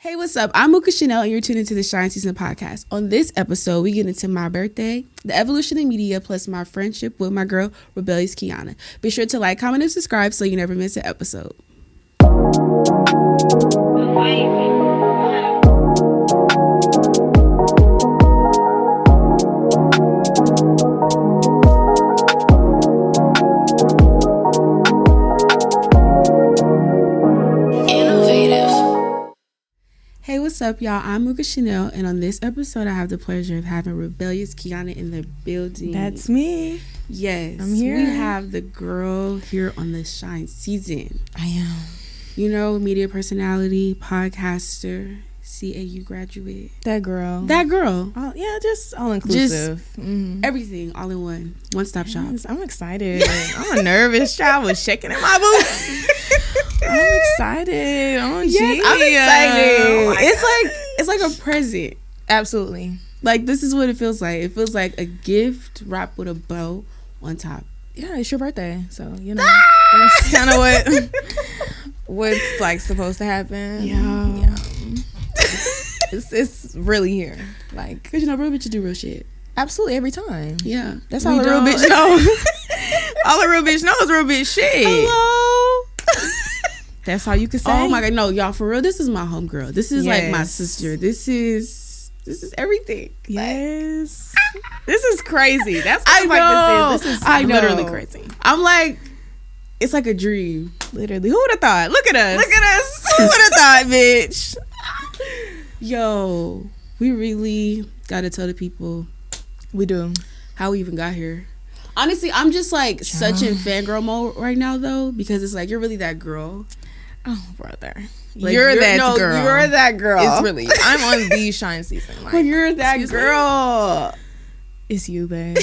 Hey, what's up? I'm Mooka Chanel, and you're tuned into the Shine Season podcast. On this episode, we get into my birthday, the evolution of media, plus my friendship with my girl, Rebellious Kiana. Be sure to like, comment, and subscribe so you never miss an episode. Hey, what's up, y'all? I'm Mooka Chanel, and on this episode, I have the pleasure of having Rebellious Kiana in the building. That's me. Yes. I'm here. We have the girl here on the Shine Season. I am. You know, media personality, podcaster, CAU graduate. That girl. That girl. Yeah, just all inclusive. Everything, all in one. One-stop shop. I'm excited. I'm a nervous child. I was shaking in my boots. I'm excited. Oh, yes, I'm excited. It's like a present. Absolutely. Like, this is what it feels like. It feels like a gift wrapped with a bow on top. Yeah, it's your birthday, so you know that's kind of what's like supposed to happen. Yeah. It's really here, like, cause you know real bitches do real shit. Absolutely, every time. Yeah, that's all a real bitch knows. All a real bitch knows is real bitch shit. Hello. That's how you can say. Oh my god, no, y'all, for real, this is my homegirl. This is like my sister. This is everything. Yes. This is crazy. That's what I know. This is literally crazy. I'm like, it's like a dream. Literally. Who would have thought? Look at us. Who would have thought, bitch? Yo, we really gotta tell the people. We do. How we even got here. Honestly, I'm just like such in fangirl mode right now though, because it's like you're really that girl. Oh, brother. Like, you're that girl. You're that girl. It's really, I'm on the Shine Season. Like, when you're that girl. Me? It's you, babe.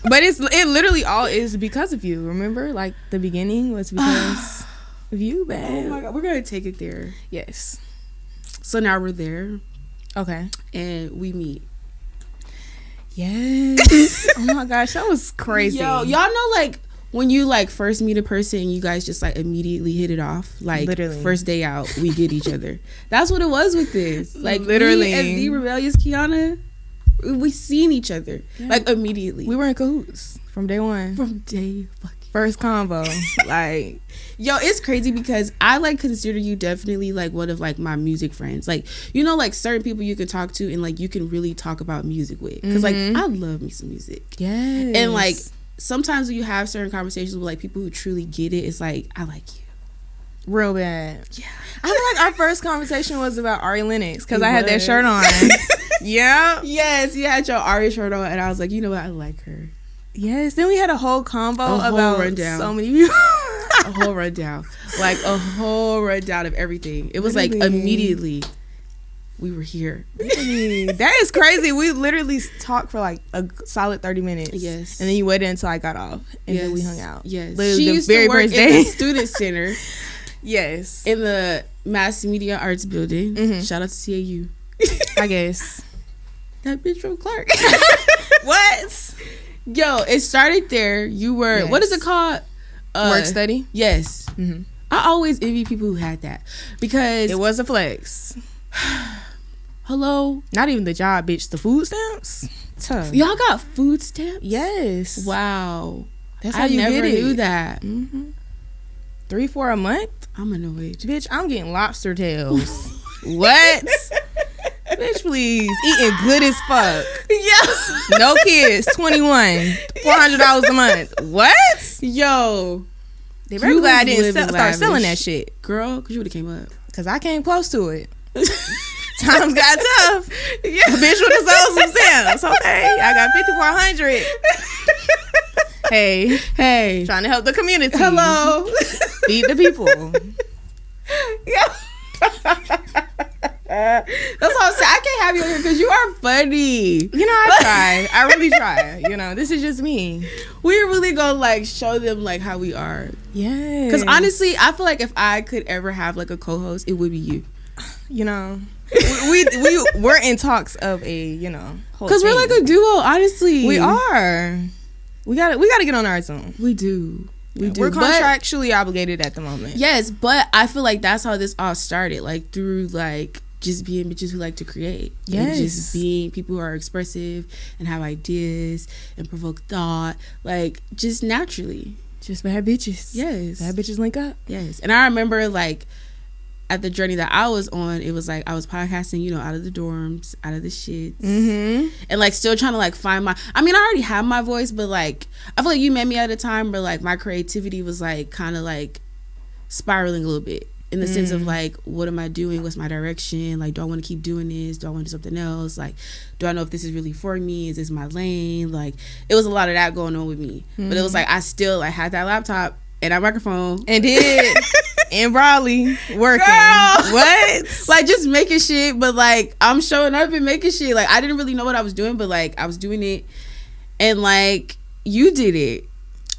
But it literally all is because of you. Remember? Like, the beginning was because of you, babe. Oh my God. We're going to take it there. Yes. So now we're there. Okay. And we meet. Yes. Oh my gosh, that was crazy. Yo, y'all know, like, when you like first meet a person and you guys just like immediately hit it off, like literally first day out we get each other. That's what it was with this. Like, literally, me and the Rebellious Kiana, we seen each other like immediately. We were in cahoots from day one. From day fucking first convo. Like, yo, it's crazy because I like consider you definitely like one of like my music friends. Like, you know, like certain people you can talk to and like you can really talk about music with, because like I love me some music. Yes. And like sometimes when you have certain conversations with like people who truly get it, it's like, I like you real bad. Yeah. I feel like our first conversation was about Ari Lennox because I had that shirt on. Yeah. Yes, you had your Ari shirt on and I was like, you know what, I like her. Yes. Then we had a whole convo about rundown. So many people. A whole rundown. Like a whole rundown of everything. It was literally. Like immediately we were here. That is crazy. We literally talked for like a solid 30 minutes. Yes. And then you waited until I got off. And then we hung out. Yes. Literally she the used very to work first in day. the student center. Yes. In the Mass Media Arts building. Shout out to CAU. I guess. That bitch from Clark. What? Yo, it started there. You were, what is it called? Work study? Yes. I always envy people who had that because it was a flex. Hello? Not even the job, bitch. The food stamps? Tough. Y'all got food stamps? Yes. Wow. That's how you get it. I never knew that. 3-4 a month? I'm annoyed. Bitch, I'm getting lobster tails. What? Bitch, please. Eating good as fuck. Yeah. No kids. 21. $400 a month. What? Yo. They very glad I didn't start selling that shit. Girl, because you would have came up. Because I came close to it. Times got tough. Yeah. Bitch would have sold some stamps. Okay. I got 5,400. Hey. Trying to help the community. Hello. Feed the people. Yeah. That's what I'm saying. I can't have you on here because you are funny. You know, I try. I really try. You know, this is just me. We're really gonna like show them like how we are. Yeah. Because honestly, I feel like if I could ever have like a co-host, it would be you. You know, we're in talks of a, you know, because we're like a duo. Honestly, we are. We gotta get on our zone. We do. We do. We're contractually obligated at the moment. Yes, but I feel like that's how this all started. Like through like just being bitches who like to create. Yes. And just being people who are expressive and have ideas and provoke thought. Like just naturally. Just bad bitches. Yes. Bad bitches link up. Yes. And I remember like at the journey that I was on, it was like I was podcasting, you know, out of the dorms, out of the shits, and like still trying to like find my. I mean, I already have my voice, but like I feel like you met me at a time where like my creativity was like kind of like spiraling a little bit in the sense of like, what am I doing? What's my direction? Like, do I want to keep doing this? Do I want to do something else? Like, do I know if this is really for me? Is this my lane? Like, it was a lot of that going on with me, but it was like I still like had that laptop and that microphone and did. In Raleigh, working. Girl. What? Like just making shit, but like I'm showing up and making shit. Like I didn't really know what I was doing, but like I was doing it, and like you did it.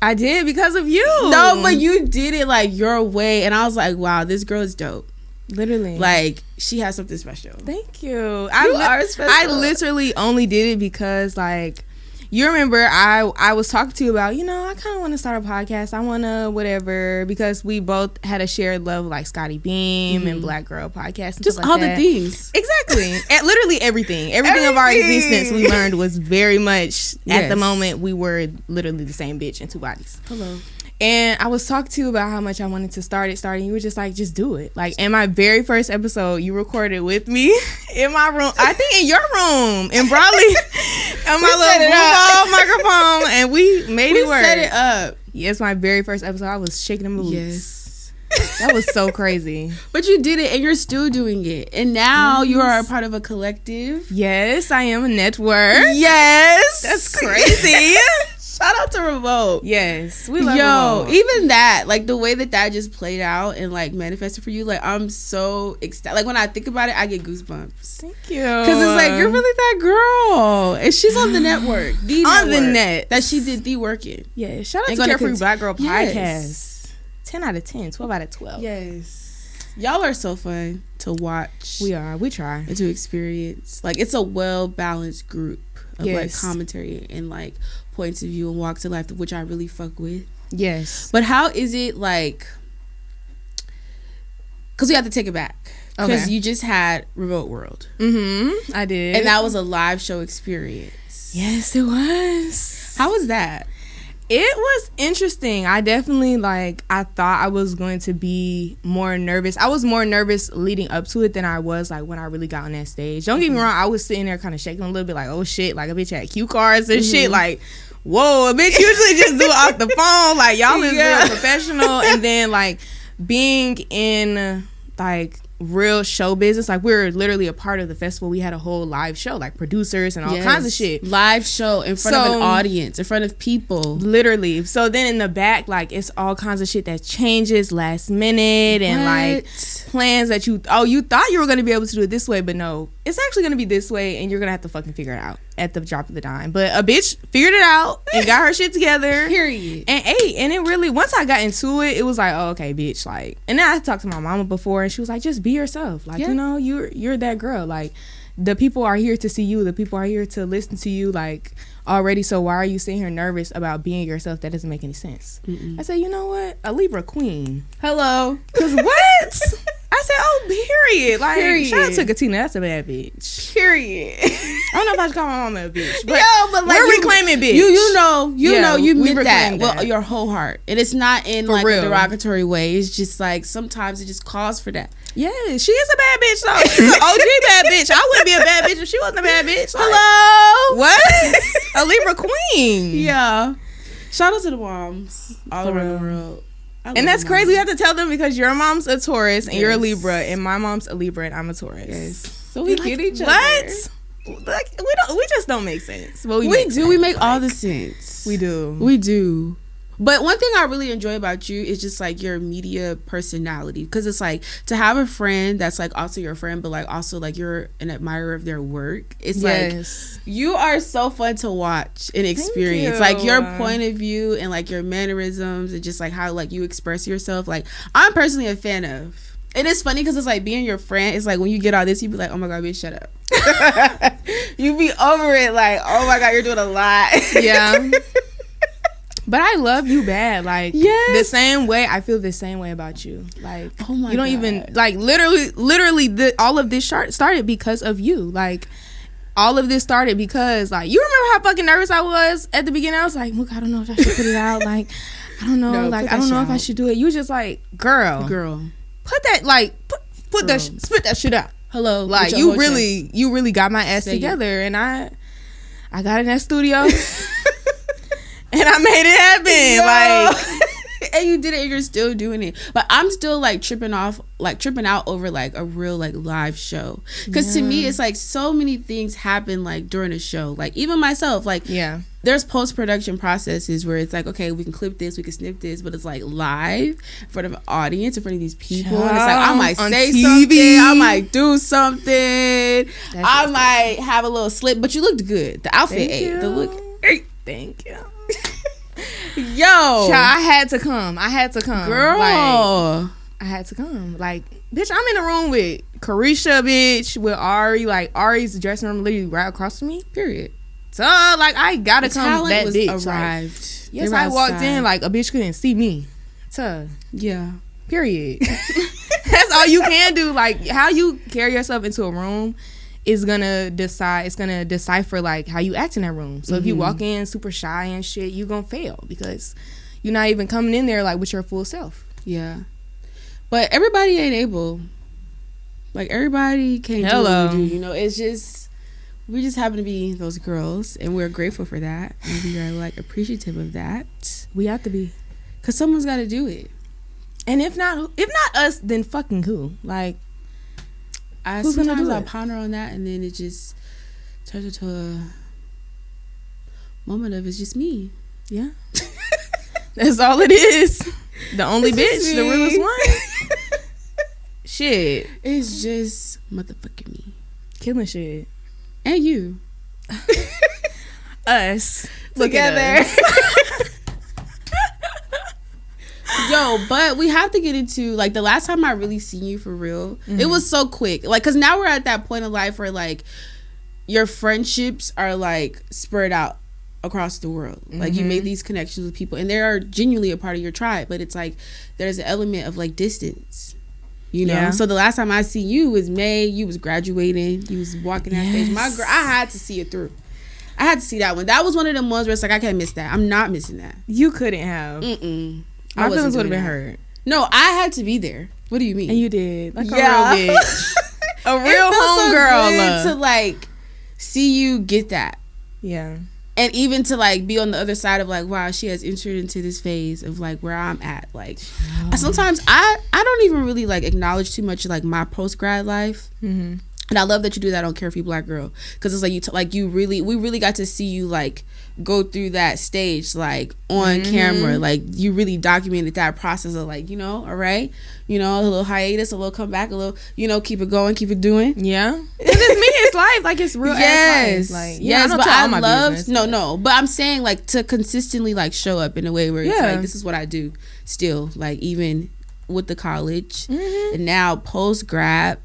I did because of you. No, but you did it like your way, and I was like, wow, this girl is dope. Literally, like she has something special. Thank you. You are special. I literally only did it because like. You remember I was talking to you about, you know, I kind of want to start a podcast. I want to whatever, because we both had a shared love of like Scotty Beam and Black Girl podcast. And just stuff all like the things. Exactly. And literally everything of our existence we learned was very much, at the moment, we were literally the same bitch in two bodies. Hello. And I was talking to you about how much I wanted to start it, and you were just like, just do it. Like, in my very first episode, you recorded with me in my room. I think in your room, in Brawley, on my little microphone, and we made it work. We set it up. Yes, my very first episode, I was shaking the moves. Yes. That was so crazy. But you did it, and you're still doing it. And now you are a part of a collective. Yes, I am a network. Yes. That's crazy. Shout out to Revolt. Yes, we love Revolt. Even that, like the way that just played out and like manifested for you, like I'm so ecstatic. Like when I think about it, I get goosebumps. Thank you. Because it's like you're really that girl, and she's on the network, the net that she did the work in. Yeah, shout out to Carefree Black Girl podcast. 10 out of 10, 12 out of 12. Yes, y'all are so fun to watch. We try and to experience. Like it's a well balanced group of like commentary and like points of view and walks of life, which I really fuck with. Yes. But how is it like, because we have to take it back, because you just had Revolt World. I did. And that was a live show experience. Yes, it was. How was that? It was interesting. I definitely I thought I was going to be more nervous. I was more nervous leading up to it than I was like when I really got on that stage. Don't get me wrong, I was sitting there kind of shaking a little bit like, oh shit, like a bitch had cue cards and shit, like, whoa, a bitch usually just do it off the phone, like y'all is real professional. And then like being in like real show business, like we're literally a part of the festival. We had a whole live show, like producers and all kinds of shit. Live show in front of an audience, in front of people, literally. So then in the back, like it's all kinds of shit that changes last minute and like plans that you thought you were going to be able to do it this way, but no, it's actually going to be this way, and you're going to have to fucking figure it out at the drop of the dime. But a bitch figured it out and got her shit together. Period. And it really, once I got into it, it was like, oh, okay, bitch. Like, and then I talked to my mama before, and she was like, just be yourself. Like, you know, you're that girl. Like, the people are here to see you. The people are here to listen to you, like, already. So why are you sitting here nervous about being yourself? That doesn't make any sense. I said, you know what? A Libra queen. Hello. Because what? I said, oh, period. Like, shout out to Katina. That's a bad bitch. Period. I don't know if I should call my mama a bitch, but, but like, we're reclaiming bitch. You know, you meant that. Well, your whole heart. And it's not in like a derogatory way. It's just like sometimes it just calls for that. Yeah, she is a bad bitch though. She's an OG bad bitch. I wouldn't be a bad bitch if she wasn't a bad bitch. Like, hello. What? A Libra queen. Yeah. Shout out to the moms all around the world. And that's crazy. You have to tell them because your mom's a Taurus and you're a Libra, and my mom's a Libra and I'm a Taurus. Yes. So we get each other. What? Like we just don't make sense. But we do. Sense. We make all the sense. We do. We do. But one thing I really enjoy about you is just like your media personality, because it's like to have a friend that's like also your friend, but like also like you're an admirer of their work. It's like you are so fun to watch and experience. Like your point of view and like your mannerisms and just like how like you express yourself. Like I'm personally a fan of. And it's funny because it's like being your friend. It's like when you get all this, you be like, oh my God, bitch, shut up. You be over it like, oh my God, you're doing a lot. Yeah. But But I love you bad. Like, the same way, I feel the same way about you. Like, oh my God. You don't even, like, literally, all of this started because of you. Like, all of this started because, like, you remember how fucking nervous I was at the beginning? I was like, look, I don't know if I should put it out. Like, I don't know. No, like, I don't know if I should do it. You were just like, girl. Put that, like, spit that shit out. Hello. Like, you really got my ass together. And I got in that studio. And I made it happen. Like, and you did it and you're still doing it. But I'm still like tripping out over like a real like live show. Because to me, it's like so many things happen like during a show. Like even myself, like there's post-production processes where it's like, okay, we can clip this, we can snip this, but it's like live in front of an audience, in front of these people. And it's like, I might say TV. Something, I might do something, I might have a little slip, but you looked good. The outfit ate. The look ate. Thank you. Yo, I had to come, girl. Like, I had to come. Like, bitch, I'm in the room with Carisha, bitch, with Ari. Like, Ari's dressing room literally right across from me. Period. So, like, I gotta come. That bitch arrived. Like, yes, I walked in like a bitch couldn't see me. So, yeah. Period. That's all you can do. Like, how you carry yourself into a room is gonna decide. It's gonna decipher like how you act in that room. So if you walk in super shy and shit, you gonna fail because you're not even coming in there like with your full self. Yeah, but everybody ain't able. Like everybody can't do what we do. You know, it's just we just happen to be those girls, and we're grateful for that, and we are like appreciative of that. We have to be, cause someone's got to do it. And if not us, then fucking who? Like. Sometimes I ponder on that, and then it just turns into a moment of it's just me. Yeah. That's all it is. The only bitch, the realest one. Shit. It's just motherfucking me. Killing shit. And you. Us. Together. Yo, but we have to get into like the last time I really seen you for real. It was so quick, like because now we're at that point of life where like your friendships are like spread out across the world. Like you made these connections with people, and they are genuinely a part of your tribe. But it's like there's an element of like distance, you know. Yeah. So the last time I seen you was May. You was graduating. You was walking that stage. My girl, I had to see it through. I had to see that one. That was one of them ones where it's like I can't miss that. I'm not missing that. You couldn't have. My feelings would have been hurt. No, I had to be there. What do you mean? And you did. Like a real bitch. A real homegirl. So to like see you get that. Yeah. And even to like be on the other side of like, wow, she has entered into this phase of like where I'm at. Like sometimes I don't even really like acknowledge too much like my post grad life. And I love that you do that on Carefree Black Girl, because it's like we really got to see you like go through that stage like on camera. Like you really documented that process of like, you know, all right, you know, a little hiatus, a little comeback, a little, you know, keep it going, keep it doing. Yeah, it's me, it's life. Like it's real ass life. Like yes, but I love but I'm saying like to consistently like show up in a way where it's like this is what I do still, like even with the college and now post grad.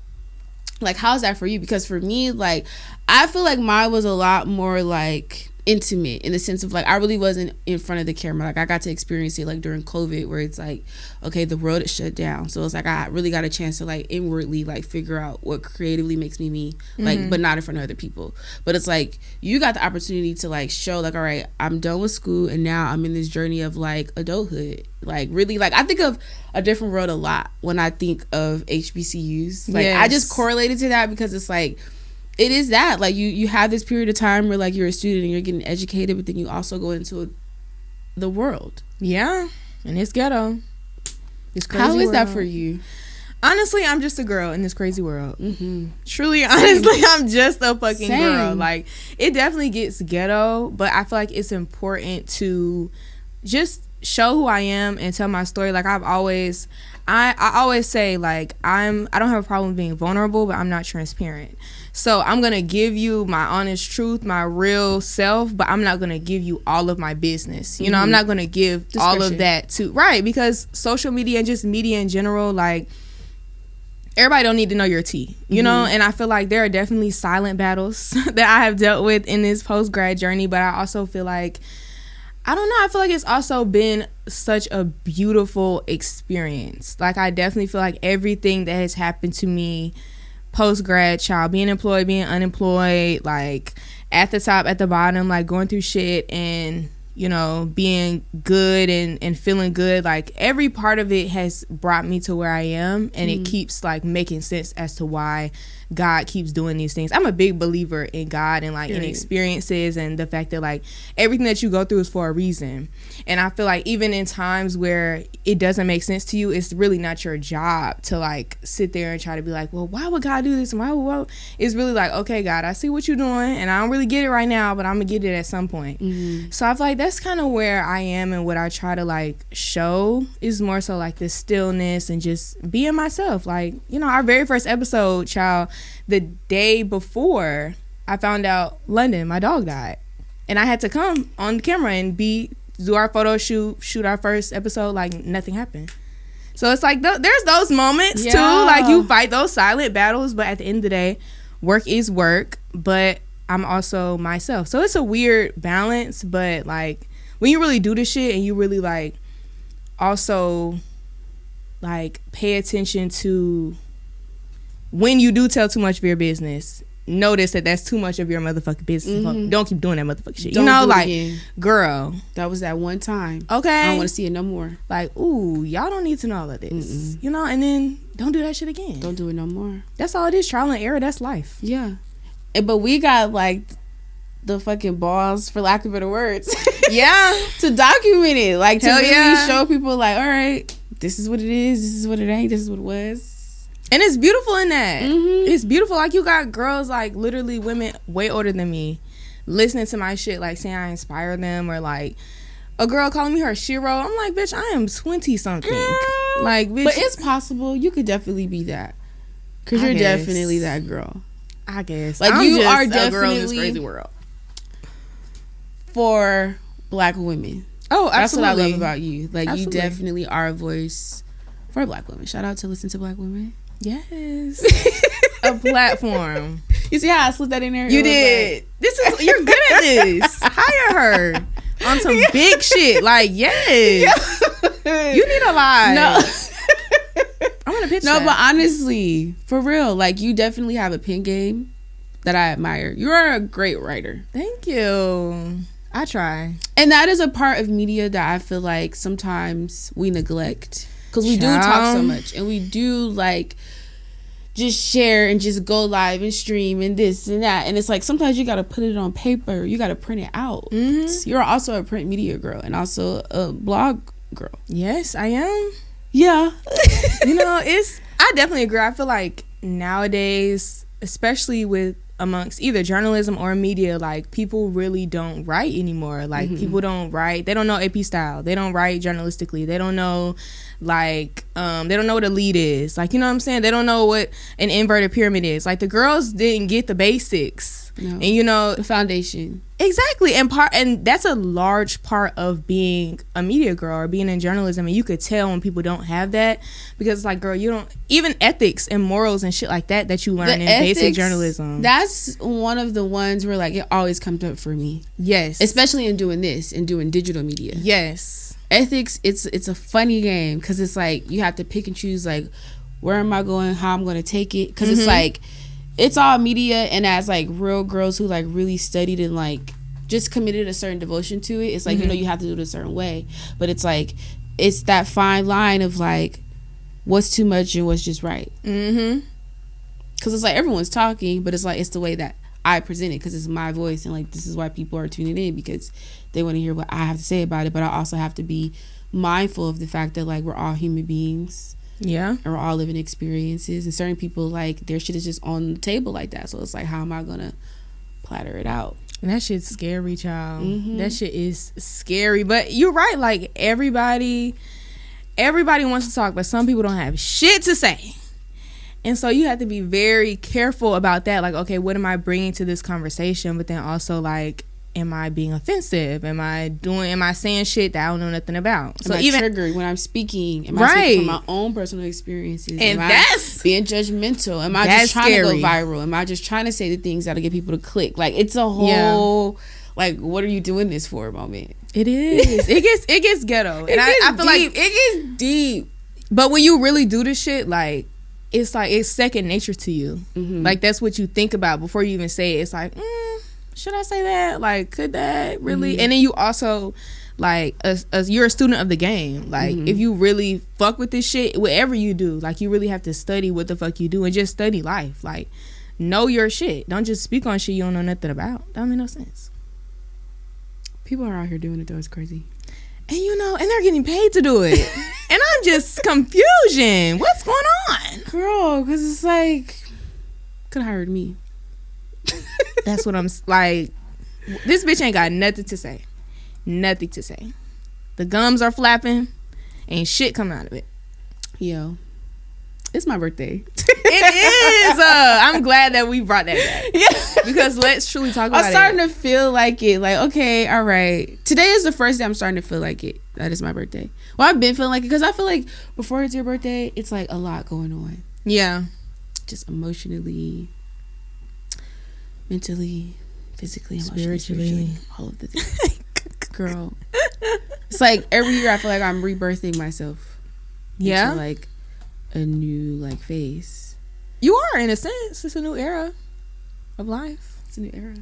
Like, how's that for you? Because for me, like, I feel like mine was a lot more, like, intimate in the sense of, like, I really wasn't in front of the camera. Like, I got to experience it, like, during COVID where it's, like, okay, the world is shut down. So it's, like, I really got a chance to, like, inwardly, like, figure out what creatively makes me, like, but not in front of other people. But it's, like, you got the opportunity to, like, show, like, all right, I'm done with school and now I'm in this journey of, like, adulthood. Like, really, like, I think of a different world a lot when I think of HBCUs. Like, I just correlated to that because it's, like, it is that. Like, you have this period of time where, like, you're a student and you're getting educated, but then you also go into the world. Yeah. And it's ghetto. It's crazy. How is that for you? Honestly, I'm just a girl in this crazy world. Truly, honestly, I'm just a fucking girl. Like, it definitely gets ghetto, but I feel like it's important to just show who I am and tell my story. Like I always say, like I don't have a problem being vulnerable, but I'm not transparent. So I'm gonna give you my honest truth, my real self, but I'm not gonna give you all of my business. You know, I'm not gonna give all of that to because social media and just media in general, like everybody don't need to know your tea, you know. And I feel like there are definitely silent battles that I have dealt with in this post grad journey, but I also feel like I don't know. I feel like it's also been such a beautiful experience. Like, I definitely feel like everything that has happened to me post-grad, child, being employed, being unemployed, like, at the top, at the bottom, like, going through shit and, you know, being good and feeling good. Like, every part of it has brought me to where I am, and it keeps, like, making sense as to why God keeps doing these things. I'm a big believer in God and, like, in experiences, and the fact that, like, everything that you go through is for a reason. And I feel like even in times where it doesn't make sense to you, it's really not your job to, like, sit there and try to be like, well, why would God do this? And why? It's really like, okay, God, I see what you're doing, and I don't really get it right now, but I'm gonna get it at some point. So I feel like that's kind of where I am, and what I try to, like, show is more so, like, this stillness and just being myself. Like, you know, our very first episode, child, the day before I found out London, my dog, died, and I had to come on the camera and do our photo shoot our first episode like nothing happened. So it's like there's those moments too, like you fight those silent battles, but at the end of the day, work is work, but I'm also myself. So it's a weird balance, but like when you really do this shit and you really like also like pay attention to when you do tell too much of your business, notice that that's too much of your motherfucking business. Don't keep doing that motherfucking shit. Don't, you know, like, girl, that was that one time. Okay, I don't want to see it no more. Like, ooh, y'all don't need to know all of this. You know, and then don't do that shit again. Don't do it no more. That's all it is. Trial and error. That's life. Yeah. But we got like the fucking balls, for lack of better words, yeah, to document it, like to Hell really show people like, all right, this is what it is, this is what it ain't, this is what it was. And it's beautiful in that. It's beautiful. Like, you got girls, like, literally women way older than me listening to my shit, like, saying I inspire them, or, like, a girl calling me her Shiro. I'm like, bitch, I am 20-something. Like, bitch. But it's possible. You could definitely be that. Because you're definitely that girl. I guess. Like, you are definitely a girl in this crazy world. For Black women. Oh, absolutely. That's what I love about you. Like, Absolutely. you definitely are a voice for Black women. Shout out to Listen to Black Women. Yes. A platform. You see how I slid that in there? You did. Like, you're good at this. Hire her on some big shit. Like, yes. You need a lie. No. I'm gonna pitch that. No, but honestly, for real, like, you definitely have a pen game that I admire. You're a great writer. Thank you. I try. And that is a part of media that I feel like sometimes we neglect. Because we do talk so much, and we do like just share and just go live and stream and this and that. And it's like sometimes you got to put it on paper. You got to print it out. You're also a print media girl and also a blog girl. Yes, I am. Yeah. You know, I definitely agree. I feel like nowadays, especially with amongst either journalism or media, like, people really don't write anymore. Like, people don't write. They don't know AP style. They don't write journalistically. They don't know, like, they don't know what a lead is. Like, you know what I'm saying? They don't know what an inverted pyramid is. Like, the girls didn't get the basics. No. And, you know, the foundation. Exactly. And that's a large part of being a media girl or being in journalism. And you could tell when people don't have that, because it's like, girl, you don't, even ethics and morals and shit like that you learn in basic journalism. That's one of the ones where, like, it always comes up for me. Yes. Especially in doing this and doing digital media. Yes. Ethics, it's a funny game, because it's like you have to pick and choose, like, where am I going, how I'm going to take it, because it's like, it's all media, and as like real girls who like really studied and like just committed a certain devotion to it, it's like, you know, you have to do it a certain way, but it's like, it's that fine line of like what's too much and what's just right. Because it's like everyone's talking, but it's like, it's the way that I present it, because it's my voice, and like this is why people are tuning in, because they want to hear what I have to say about it. But I also have to be mindful of the fact that like we're all human beings. Yeah. And we're all living experiences, and certain people, like, their shit is just on the table like that. So it's like, how am I gonna platter it out? And that shit's scary, child. That shit is scary. But you're right, like, everybody wants to talk, but some people don't have shit to say. And so you have to be very careful about that. Like, okay, what am I bringing to this conversation? But then also, like, am I being offensive? Am I saying shit that I don't know nothing about? So even triggered when I'm speaking? Am I speaking from my own personal experiences? And am that's I being judgmental? Am I just trying to go viral? Am I just trying to say the things that'll get people to click? Like, it's a whole like, what are you doing this for moment. It is. It gets ghetto. And I feel like it gets deep. But when you really do this shit, like it's second nature to you. Mm-hmm. Like that's what you think about before you even say it. It's like, should I say that? Like, could that really? Mm-hmm. And then you also like you're a student of the game. Like if you really fuck with this shit, whatever you do, like you really have to study what the fuck you do and just study life. Like know your shit. Don't just speak on shit you don't know nothing about. That don't make no sense. People are out here doing it though. It's crazy. And and they're getting paid to do it. And I'm just confusion. What's going on? Girl, because it's like, could have hired me. That's what I'm like. This bitch ain't got nothing to say. Nothing to say. The gums are flapping. Ain't shit coming out of it. Yo. It's my birthday. It is. I'm glad that we brought that back. Yeah. Because let's truly talk about it. I'm starting to feel like it. Like, okay, all right. Today is the first day I'm starting to feel like it. That is my birthday. Well, I've been feeling like it because I feel like before it's your birthday, it's like a lot going on. Yeah. Just emotionally, mentally, physically, spiritually, all of the things. Girl. It's like every year I feel like I'm rebirthing myself. Yeah. Into like a new like phase. You are, in a sense. It's a new era of life. It's a new era,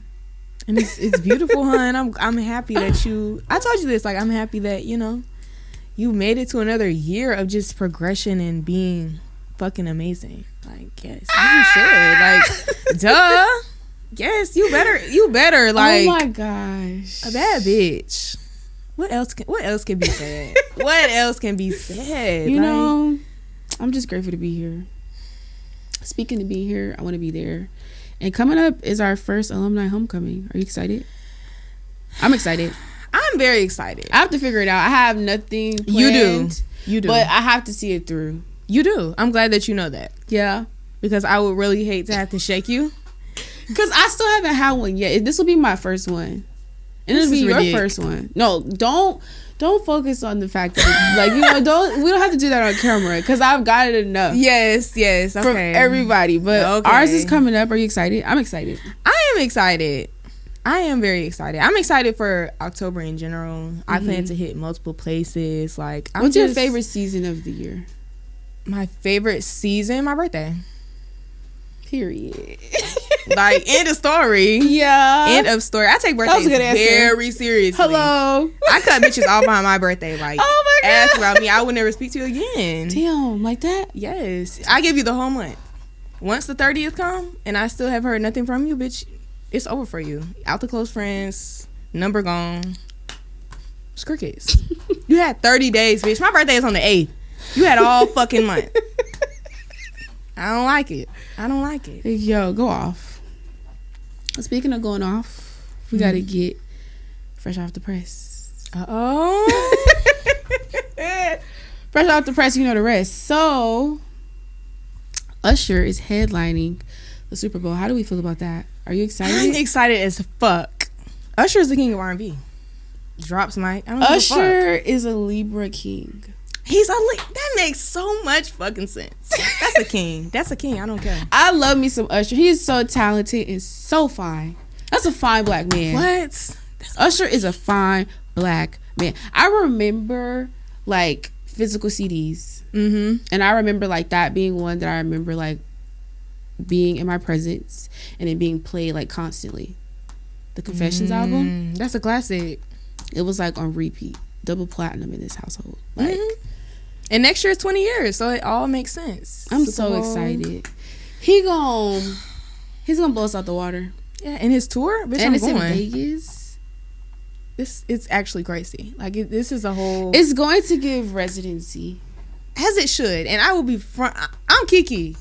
and it's beautiful, hun. I'm happy that you. I told you this. Like I'm happy that you made it to another year of just progression and being fucking amazing. Like yes, you should. Like duh. Yes, you better. Like oh my gosh, a bad bitch. What else can be said? What else can be said? You know. I'm just grateful to be here. Speaking of being here, I want to be there. And coming up is our first alumni homecoming. Are you excited? I'm excited. I'm very excited. I have to figure it out. I have nothing planned. You do. But I have to see it through. You do. I'm glad that you know that. Yeah. Because I would really hate to have to shake you. Because I still haven't had one yet. This will be my first one. And it'll be your first one. No, don't focus on the fact that we don't have to do that on camera because I've got it enough. Yes, okay. From everybody, but ours is coming up. Are you excited? I'm excited. I am excited. I am very excited. I'm excited for October in general. I plan to hit multiple places. Like, what's your favorite season of the year? My favorite season, my birthday. Period. Like, end of story. Yeah. End of story. I take birthdays very seriously. Hello. I cut bitches off on my birthday. Like, oh my God. Ask about me, I would never speak to you again. Damn, like that? Yes. I give you the whole month. Once the 30th come and I still have heard nothing from you, bitch, it's over for you. Out the close friends, number gone. It's crickets. You had 30 days, bitch. My birthday is on the 8th. You had all fucking month. I don't like it. Yo, go off. Speaking of going off, we gotta get fresh off the press. Fresh off the press, you know the rest. So, Usher is headlining the Super Bowl. How do we feel about that? Are you excited? I'm excited as fuck. Usher is the king of R&B. Drops mic. Usher is a Libra king. That makes so much fucking sense. That's a king. I don't care. I love me some Usher. He is so talented and so fine. That's a fine black man. What? Usher is a fine black man. I remember like physical CDs. Mm-hmm. And I remember like that being one that I remember like being in my presence and it being played like constantly. The Confessions album. That's a classic. It was like on repeat. Double platinum in this household. Like, and next year is 20 years, so it all makes sense. I'm so excited. He's gonna blow us out the water. Yeah, and his tour, bitch, and it's in Vegas. It's actually crazy. Like this is a whole. It's going to give residency, as it should, and I will be front. I'm Kiki.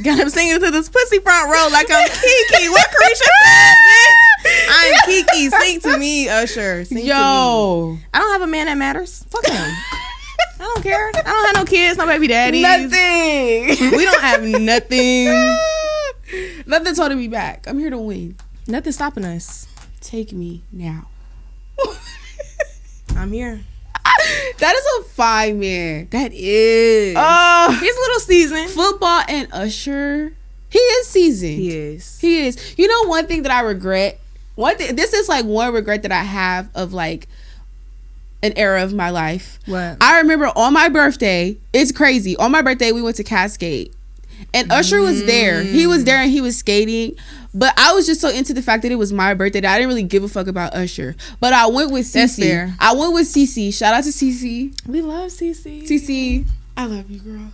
God, I'm singing to this pussy front row like I'm Kiki. What Carisha said, bitch? I'm Kiki. Sing to me, Usher. Sing to me. I don't have a man that matters. Fuck him. I don't care. I don't have no kids, no baby daddies. Nothing. We don't have nothing. Nothing's holding me back. I'm here to win. Nothing's stopping us. Take me now. I'm here. That is a fine man. That is. He's a little seasoned. Football and Usher. He is seasoned. He is. You know one thing that I regret This is like one regret that I have of like an era of my life. What? I remember on my birthday, it's crazy. On my birthday, we went to Cascade. And Usher was there. He was there and he was skating. But I was just so into the fact that it was my birthday that I didn't really give a fuck about Usher. But I went with Cece. I went with Cece. Shout out to Cece. We love Cece. Cece, I love you, girl.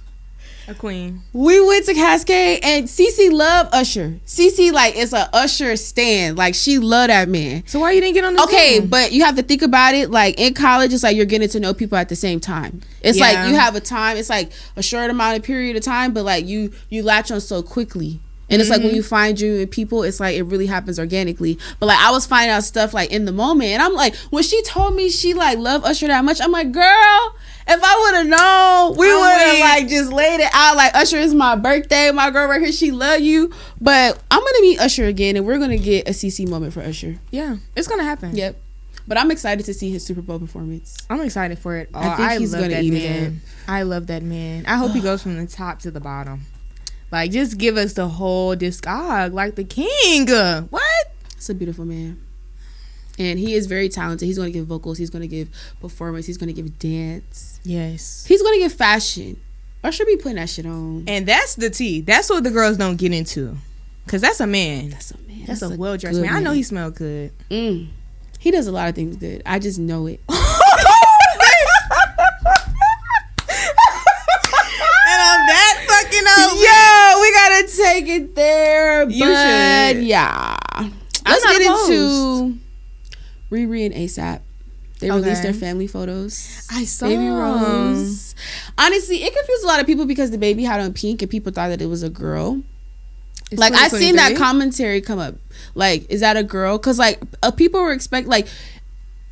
A queen. We went to Cascade and Cece loved Usher. Cece like is a Usher stan. Like she loved that man. So why you didn't get on the team? But you have to think about it. Like in college, it's like you're getting to know people at the same time. It's like you have a time. It's like a short amount of period of time, but like you latch on so quickly. And it's like when you find you and people, it's like it really happens organically. But like I was finding out stuff like in the moment, and I'm like, when she told me she like loved Usher that much, I'm like, girl, if I would have known, we would have like just laid it out. Like Usher is my birthday, my girl right here, she love you. But I'm gonna meet Usher again, and we're gonna get a CC moment for Usher. Yeah, it's gonna happen. Yep. But I'm excited to see his Super Bowl performance. I'm excited for it. I think he's gonna eat it up. I love that man. I hope he goes from the top to the bottom. Like, just give us the whole discog, like the king. What? It's a beautiful man. And he is very talented. He's going to give vocals. He's going to give performance. He's going to give dance. Yes. He's going to give fashion. I should be putting that shit on. And that's the tea. That's what the girls don't get into. Because that's a man. That's a man. That's a well-dressed man. I know he smells good. He does a lot of things good. I just know it. Yo, we gotta take it there. You should. Yeah. Let's get into Riri and ASAP. They released their family photos. I saw Baby Rose. Honestly, it confused a lot of people because the baby had on pink and people thought that it was a girl. It's like I seen that commentary come up. Like, is that a girl? Because like people were expecting like,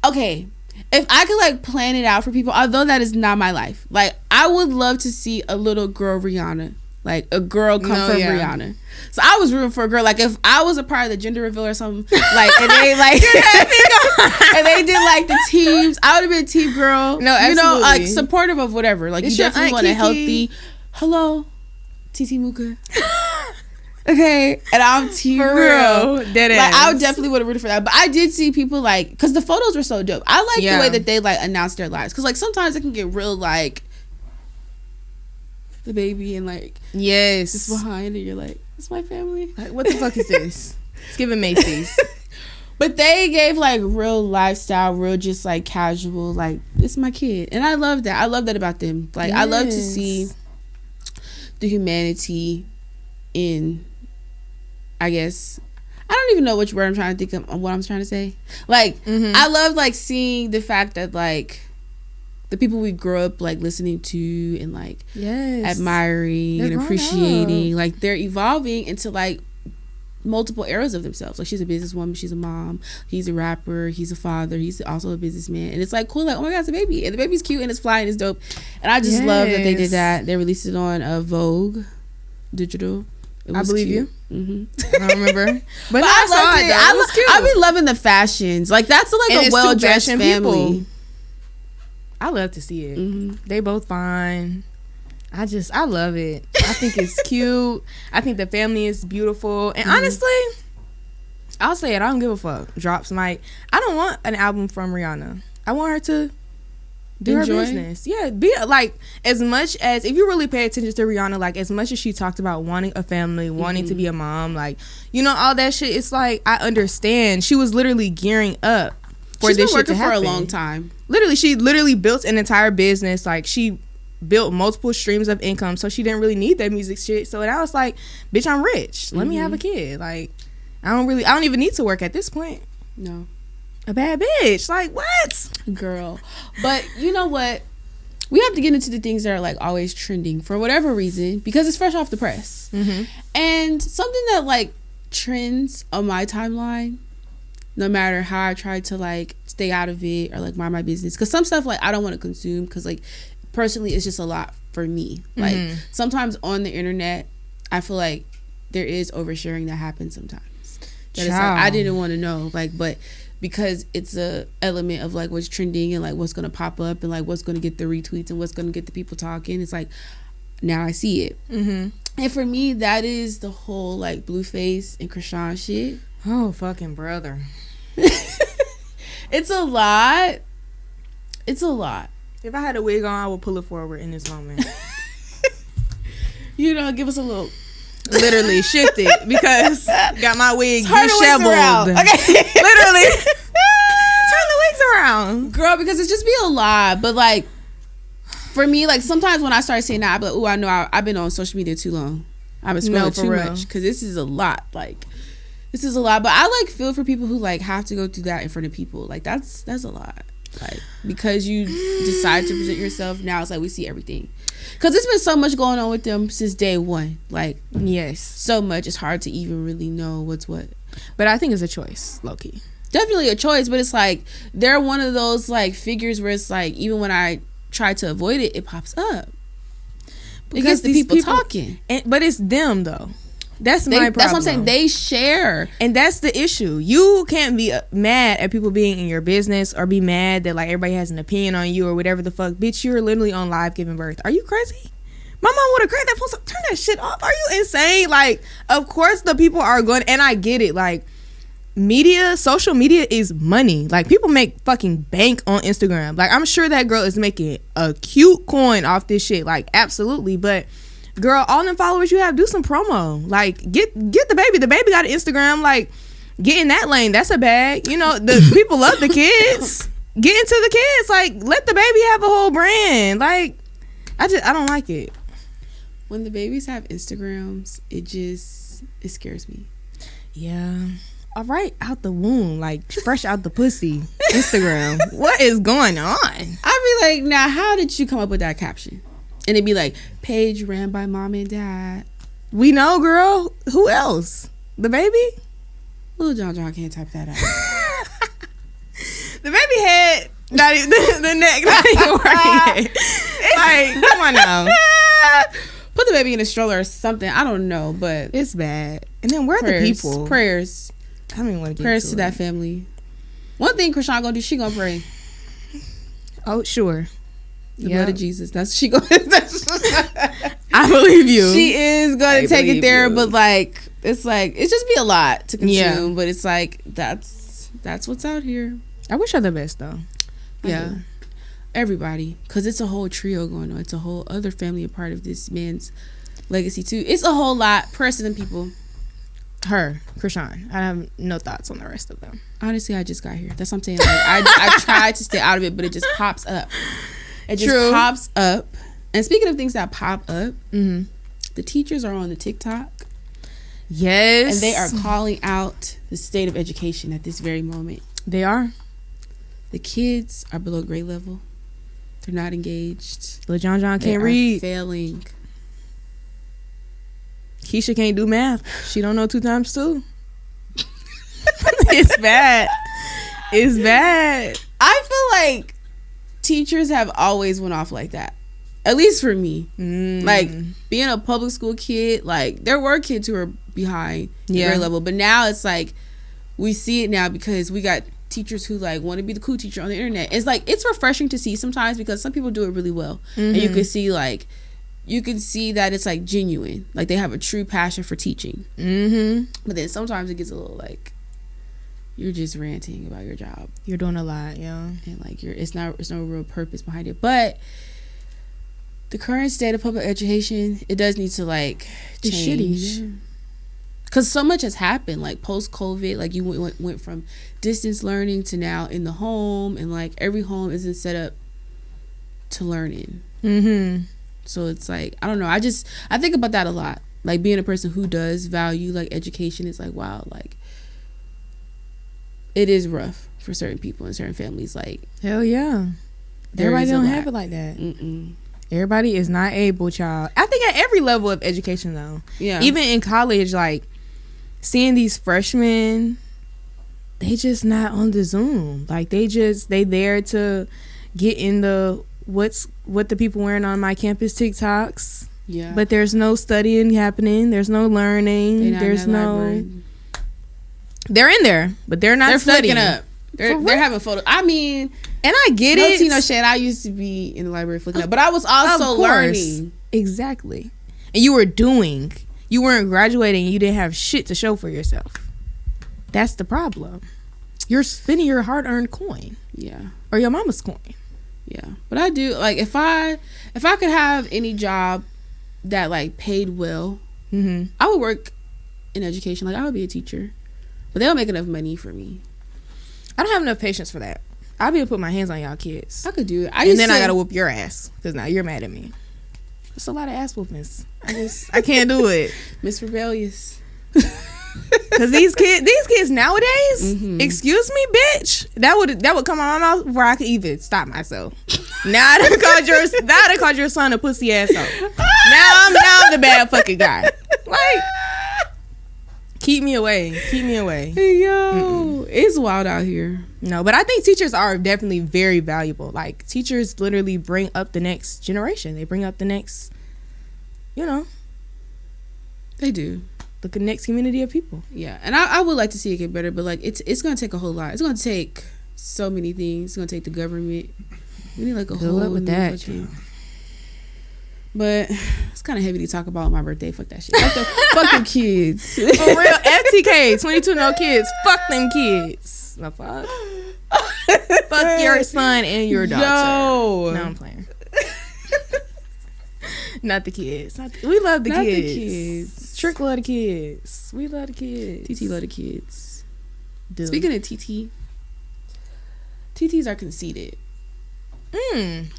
okay, if I could like plan it out for people, although that is not my life, like I would love to see a little girl Rihanna, like a girl come from Rihanna. So I was rooting for a girl. Like if I was a part of the gender reveal or something, like and they like and they did like the teams, I would have been team girl. No, absolutely. You know, like supportive of whatever. Like you definitely want a healthy. Hello, TT Mooka. Okay, and I'm team girl. Dead ass. Like I would definitely would have rooted for that, but I did see people like because the photos were so dope. I like the way that they like announced their lives because like sometimes it can get real like the baby and like just behind and you're like, it's my family. Like, what the fuck is this? It's giving Macy's. But they gave like real lifestyle, real just like casual, like it's my kid, and I love that. I love that about them. Like I love to see the humanity in. I guess I don't even know which word I'm trying to think of what I'm trying to say. Like I love like seeing the fact that like the people we grew up like listening to and like admiring and appreciating, like they're evolving into like multiple eras of themselves. Like she's a businesswoman, she's a mom, he's a rapper, he's a father, he's also a businessman, and it's like cool. Like oh my god, it's a baby, and the baby's cute and it's fly and it's dope, and I just love that they did that. They released it on Vogue Digital. I believe cute. You. I don't remember, but I saw it. It was cute. I be loving the fashions. Like that's like a well dressed family. People. I love to see it. They both fine. I love it. I think it's cute. I think the family is beautiful. And honestly, I'll say it. I don't give a fuck. Drops mic. I don't want an album from Rihanna. I want her to do her business. Yeah, be like as much as if you really pay attention to Rihanna, like as much as she talked about wanting a family, wanting to be a mom, like you know all that shit. It's like I understand. She was literally gearing up for this shit to happen for a long time. Literally, she built an entire business. Like she built multiple streams of income, so she didn't really need that music shit. So I was like, bitch, I'm rich. Let me have a kid. Like I don't even need to work at this point. No. A bad bitch. Like, what? Girl. But you know what? We have to get into the things that are like always trending for whatever reason because it's fresh off the press. And something that like trends on my timeline, no matter how I try to like stay out of it or like mind my business. Because some stuff like I don't want to consume because like personally it's just a lot for me. Like sometimes on the internet, I feel like there is oversharing that happens sometimes. That it's like, I didn't want to know. Like, but because it's a element of like what's trending and like what's gonna pop up and like what's gonna get the retweets and what's gonna get the people talking, it's like now I see it. And for me, that is the whole like Blueface and Krishan shit. Oh, fucking brother. It's a lot. It's a lot. If I had a wig on, I would pull it forward in this moment. You know, give us a little. Literally shift it because got my wig disheveled. Okay. Literally. Turn the wigs around. Girl, because it's just be a lot. But like, for me, like sometimes when I start saying that, I be like, oh, I know I've been on social media too long. I've been scrolling too much because this is a lot. Like, this is a lot. But I like feel for people who like have to go through that in front of people. Like that's a lot. Like, because you decide to present yourself, now it's like we see everything. Because there's been so much going on with them since day one. Like, yes, so much. It's hard to even really know what's what. But I think it's a choice, low-key. Definitely a choice, but it's like they're one of those like figures where it's like even when I try to avoid it, it pops up. Because it gets the people talking. But it's them, though. That's my problem. That's what I'm saying. They share. And that's the issue. You can't be mad at people being in your business or be mad that like everybody has an opinion on you or whatever the fuck. Bitch, you're literally on live giving birth. Are you crazy? My mom would have cracked that post. Turn that shit off. Are you insane? Like, of course the people are going, and I get it. Like, social media is money. Like, people make fucking bank on Instagram. Like, I'm sure that girl is making a cute coin off this shit. Like, absolutely. But girl, all them followers you have, do some promo. Like, get the baby. The baby got an Instagram. Like, get in that lane. That's a bag. You know, the people love the kids. Get into the kids. Like, let the baby have a whole brand. Like, I don't like it. When the babies have Instagrams, it scares me. Yeah. All right, out the womb, like fresh out the pussy. Instagram. What is going on? I be like, now, how did you come up with that caption? And it'd be like, page ran by mom and dad. We know, girl. Who else? The baby? Little John can't type that out. The baby head, not even, the neck, not even working. Like, come on now. Put the baby in a stroller or something. I don't know, but it's bad. And then where are the people? Prayers. I don't even want to get prayers to that family. One thing Krishan gonna do, she gonna pray. Oh, sure. The blood of Jesus. That's she gonna. I believe you. She is gonna take it there, but like it's just be a lot to consume. Yeah. But it's like that's what's out here. I wish her the best though. Yeah. Everybody, because it's a whole trio going on. It's a whole other family a part of this man's legacy too. It's a whole lot. Person and people. Her, Krishan. I have no thoughts on the rest of them. Honestly, I just got here. That's what I'm saying. Like, I tried to stay out of it, but it just pops up. It just pops up. And speaking of things that pop up, the teachers are on the TikTok. Yes. And they are calling out the state of education at this very moment. They are. The kids are below grade level. They're not engaged. Lil John can't read. Failing. Keisha can't do math. She don't know 2 times 2. It's bad. It's bad. I feel like teachers have always went off like that. At least for me. Like, being a public school kid, like, there were kids who were behind grade level. But now it's like, we see it now because we got teachers who like want to be the cool teacher on the internet. It's like, it's refreshing to see sometimes because some people do it really well. And you can see like, you can see that it's like genuine, like they have a true passion for teaching. But then sometimes it gets a little like, you're just ranting about your job, you're doing a lot, and like it's no real purpose behind it. But the current state of public education, it does need to like change. Because so much has happened, like post-COVID, like you went from distance learning to now in the home, and like every home isn't set up to learning. So it's like, I don't know. I think about that a lot. Like being a person who does value like education, it's like, wow, like it is rough for certain people and certain families. Like, hell yeah. Everybody don't have it like that. Everybody is not able, child. I think at every level of education though. Yeah. Even in college, like seeing these freshmen, they just not on the Zoom. Like they there to get in the what the people wearing on my campus TikToks. Yeah. But there's no studying happening. There's no learning. There's no library. They're in there, but they're not studying. Up. They're having photos. I mean, and I get it. No shit. I used to be in the library flipping up, but I was also learning. Exactly. and you were doing. You weren't graduating. You didn't have shit to show for yourself. That's the problem. You're spending your hard-earned coin. Yeah. Or your mama's coin. Yeah. But I do, like, if I could have any job that, like, paid well, I would work in education. Like, I would be a teacher. But they don't make enough money for me. I don't have enough patience for that. I'll be able to put my hands on y'all kids. I could do it. And then I gotta whoop your ass. Because now you're mad at me. It's a lot of ass whoopings. I can't do it. Miss Rebellious. Because these kids nowadays, excuse me, bitch, that would come out my mouth before I could even stop myself. Now I done called your son a pussy asshole. Now I'm the bad fucking guy. Like, keep me away. Yo, it's wild out here. No, but I think teachers are definitely very valuable. Like, teachers literally bring up the next generation. They bring up the next, They do. The next community of people. Yeah, and I would like to see it get better, but like it's gonna take a whole lot. It's gonna take so many things. It's gonna take the government. We need like a whole with that. But it's kind of heavy to talk about on my birthday. Fuck that shit. Fuck them kids. For real, FTK 22 no kids. Fuck them kids. The fuck. Fuck your son and your daughter. Yo. No, I'm playing. Not the kids. We love the kids. Trick love the kids. We love the kids. TT love the kids. Dude. Speaking of TT, TTs are conceited. And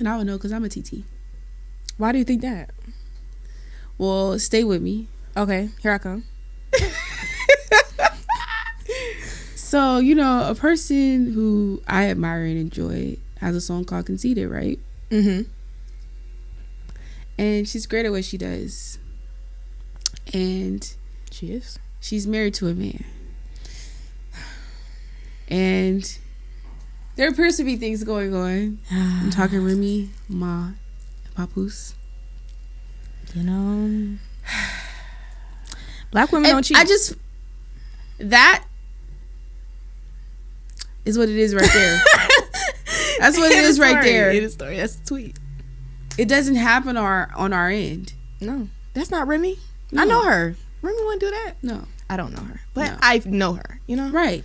I would know because I'm a TT. Why do you think that? Well, stay with me. Okay, here I come. So, a person who I admire and enjoy has a song called Conceited, right? And she's great at what she does. And she is. She's married to a man. And there appears to be things going on. I'm talking Remy, Ma, and Papoose. Black women don't cheat. That is what it is right there. That's what it is right there. It is story. That's the tweet. It doesn't happen on our end. No, that's not Remy. No. I know her. Remy wouldn't do that. No, I don't know her, but I know her. Right?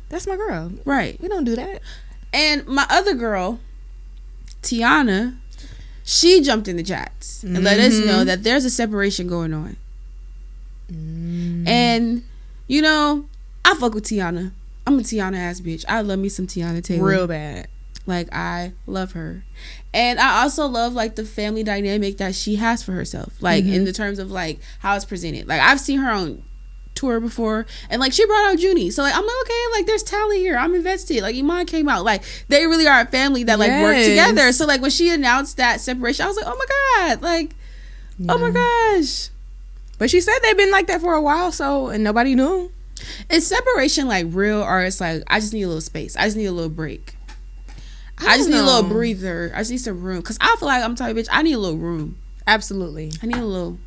That's my girl. Right. We don't do that. And my other girl, Tiana, she jumped in the chats and let us know that there's a separation going on. And I fuck with Tiana. I'm a Tiana ass bitch. I love me some Tiana Taylor. Real bad. Like, I love her. And I also love, like, the family dynamic that she has for herself. Like, in the terms of, like, how it's presented. Like, I've seen her on tour before. And, like, she brought out Junie. So, like, I'm like, okay, like, there's talent here. I'm invested. Like, Iman came out. Like, they really are a family that, like, work together. So, like, when she announced that separation, I was like, oh, my God. Like, oh, my gosh. But she said they've been like that for a while, so, and nobody knew. Is separation, like, real, or it's like, I just need a little space. I just need a little break. I just need a little breather. I just need some room. Because I feel like I'm telling you, bitch, I need a little room. Absolutely. I need a little.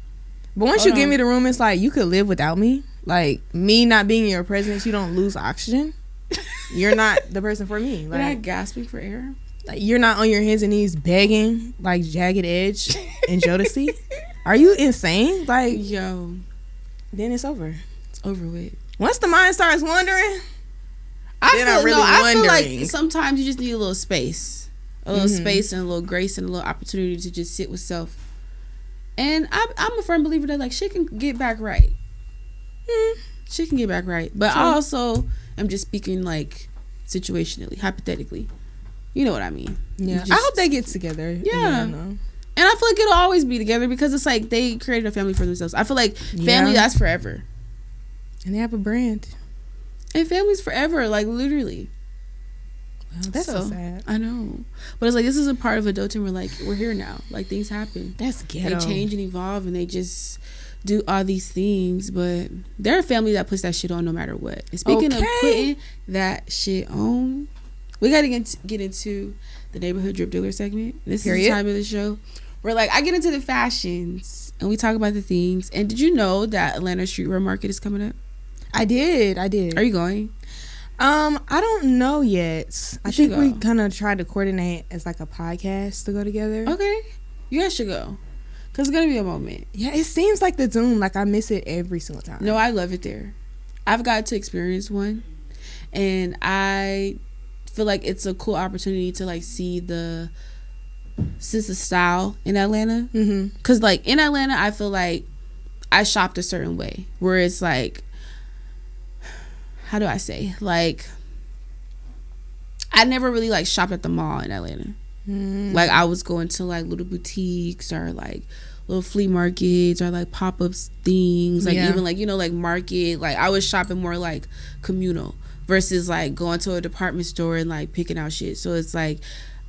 But once you give me the room, it's like, you could live without me. Like, me not being in your presence, you don't lose oxygen. You're not the person for me. Like, you're not gasping for air. Like, you're not on your hands and knees begging, like Jagged Edge and Jodeci. Are you insane? Like, yo. Then it's over. It's over with. Once the mind starts wandering, I feel like sometimes you just need a little space. A little space and a little grace and a little opportunity to just sit with self. And I'm a firm believer that, like, shit can get back right. Shit can get back right. But I also am just speaking, like, situationally, hypothetically. You know what I mean? Yeah. I hope they get together. Yeah. And I feel like it'll always be together because it's like they created a family for themselves. I feel like family lasts forever. And they have a brand. And family's forever, like, literally. Wow, that's so sad. I know. But it's like, this is a part of adulting where, like, we're here now. Like, things happen. That's ghetto. They change and evolve and they just do all these things. But they're a family that puts that shit on no matter what. And speaking of putting that shit on, we got to get into the neighborhood drip dealer segment. This is the time of the show where, like, I get into the fashions and we talk about the things. And did you know that Atlanta Streetwear Market is coming up? I did. Are you going? I don't know yet. I think we kind of tried to coordinate as like a podcast to go together. Okay. You guys should go. Because it's going to be a moment. Yeah, it seems like the Doom. Like, I miss it every single time. No, I love it there. I've got to experience one. And I feel like it's a cool opportunity to, like, see the sense of style in Atlanta. Because, like, in Atlanta, I feel like I shopped a certain way. Where it's, like, how do I say? Like, I never really, like, shopped at the mall in Atlanta. Like, I was going to, like, little boutiques or, like, little flea markets or, like, pop-ups things. Like, even, like, you know, like, market. Like, I was shopping more, like, communal versus, like, going to a department store and, like, picking out shit. So, it's, like,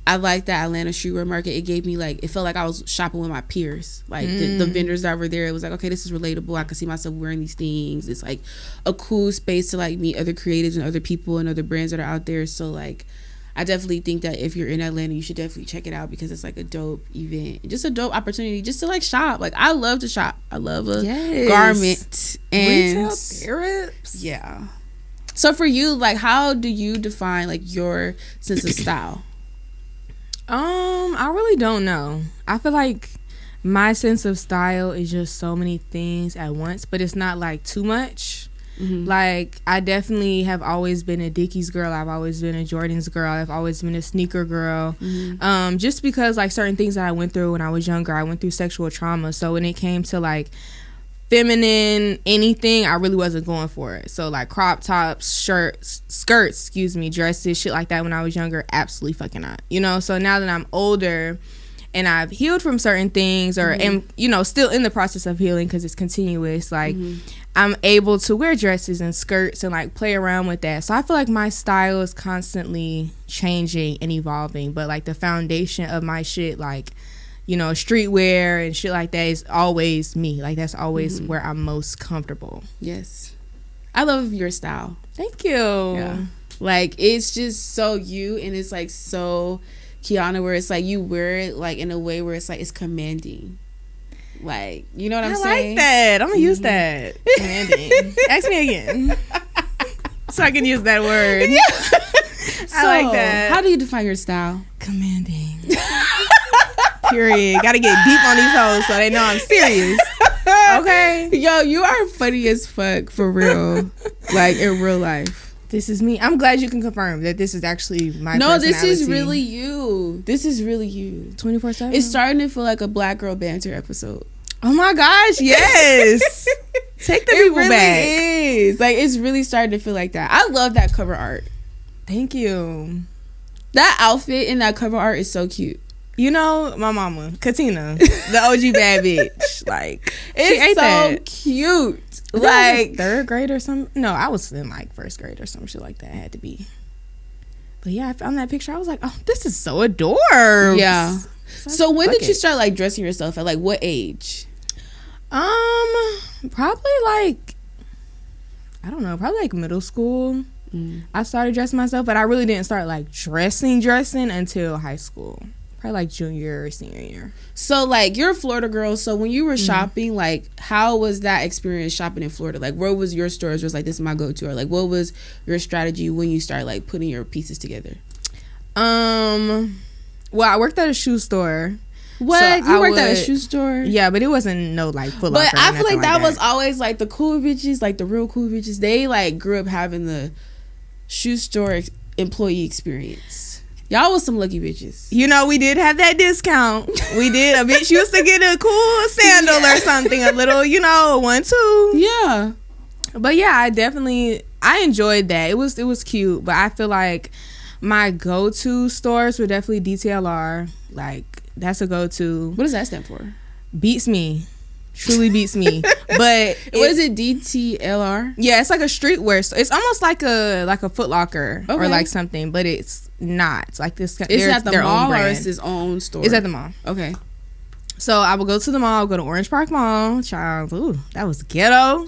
I like that Atlanta streetwear market. It gave me, like, it felt like I was shopping with my peers. Like, the vendors that were there, it was like, okay, this is relatable. I could see myself wearing these things. It's, like, a cool space to, like, meet other creatives and other people and other brands that are out there. So, like, I definitely think that if you're in Atlanta, you should definitely check it out because it's like a dope event, just a dope opportunity just to like shop. Like I love to shop. I love a garment and retail spirits. Yeah. So for you, like, how do you define like your sense of style? I really don't know. I feel like my sense of style is just so many things at once, but it's not like too much. Like, I definitely have always been a Dickies girl. I've always been a Jordans girl. I've always been a sneaker girl. Just because, like, certain things that I went through when I was younger, I went through sexual trauma. So when it came to, like, feminine anything, I really wasn't going for it. So, like, crop tops, skirts, dresses, shit like that when I was younger, absolutely fucking not. You know? So now that I'm older and I've healed from certain things or am, you know, still in the process of healing because it's continuous, like, I'm able to wear dresses and skirts and like play around with that. So I feel like my style is constantly changing and evolving, but like the foundation of my shit, like, you know, streetwear and shit like that is always me. Like that's always where I'm most comfortable. Yes. I love your style. Thank you. Yeah. Like it's just so you and it's like so Kiana where it's like you wear it like in a way where it's like it's commanding. Like, you know what I'm saying? I like that. I'm gonna use that. Commanding. Ask me again. So I can use that word. Yeah. I like that. How do you define your style? Commanding. Period. Gotta get deep on these hoes so they know I'm serious. Okay? Yo, you are funny as fuck for real. Like in real life. This is me. I'm glad you can confirm that this is actually my personality. This is really you. This is really you. 24/7. It's starting to feel like a Black Girl Banter episode. Oh my gosh, yes. Take the people really back. It is. Like, it's really starting to feel like that. I love that cover art. Thank you. That outfit in that cover art is so cute. You know, my mama, Katina, the OG bad bitch. Like, it's so cute. Like third grade or something. No, I was in like first grade or some shit like that. It had to be. But yeah, I found that picture. I was like, oh, this is so adorable. Yeah. So when did you start like dressing yourself? At like what age? Probably like, I don't know, probably like middle school. I started dressing myself, but I really didn't start like dressing until high school. Probably like junior or senior year. So like you're a Florida girl, so when you were shopping, like how was that experience shopping in Florida? Like where was your stores was like this is my go-to, or like what was your strategy when you started like putting your pieces together? Well, I worked at a shoe store. What? So you worked at a shoe store? Yeah, but it wasn't no like Foot Locker. But I feel like that was always like the cool bitches, like the real cool bitches. They like grew up having the shoe store employee experience. Y'all was some lucky bitches. You know, we did have that discount. We did. A bitch used to get a cool sandal or something, a little, you know, 1-2. Yeah. But yeah, I enjoyed that. It was cute, but I feel like my go-to stores were definitely DTLR. Like, that's a go-to. What does that stand for? Beats me. Truly beats me. But what is it? DTLR? Yeah, it's like a streetwear store. It's almost like a Foot Locker or like something, but it's not. It's like this. It's at the mall or it's his own store? It's at the mall. Okay. So I would go to the mall, go to Orange Park Mall. Child, ooh, that was ghetto.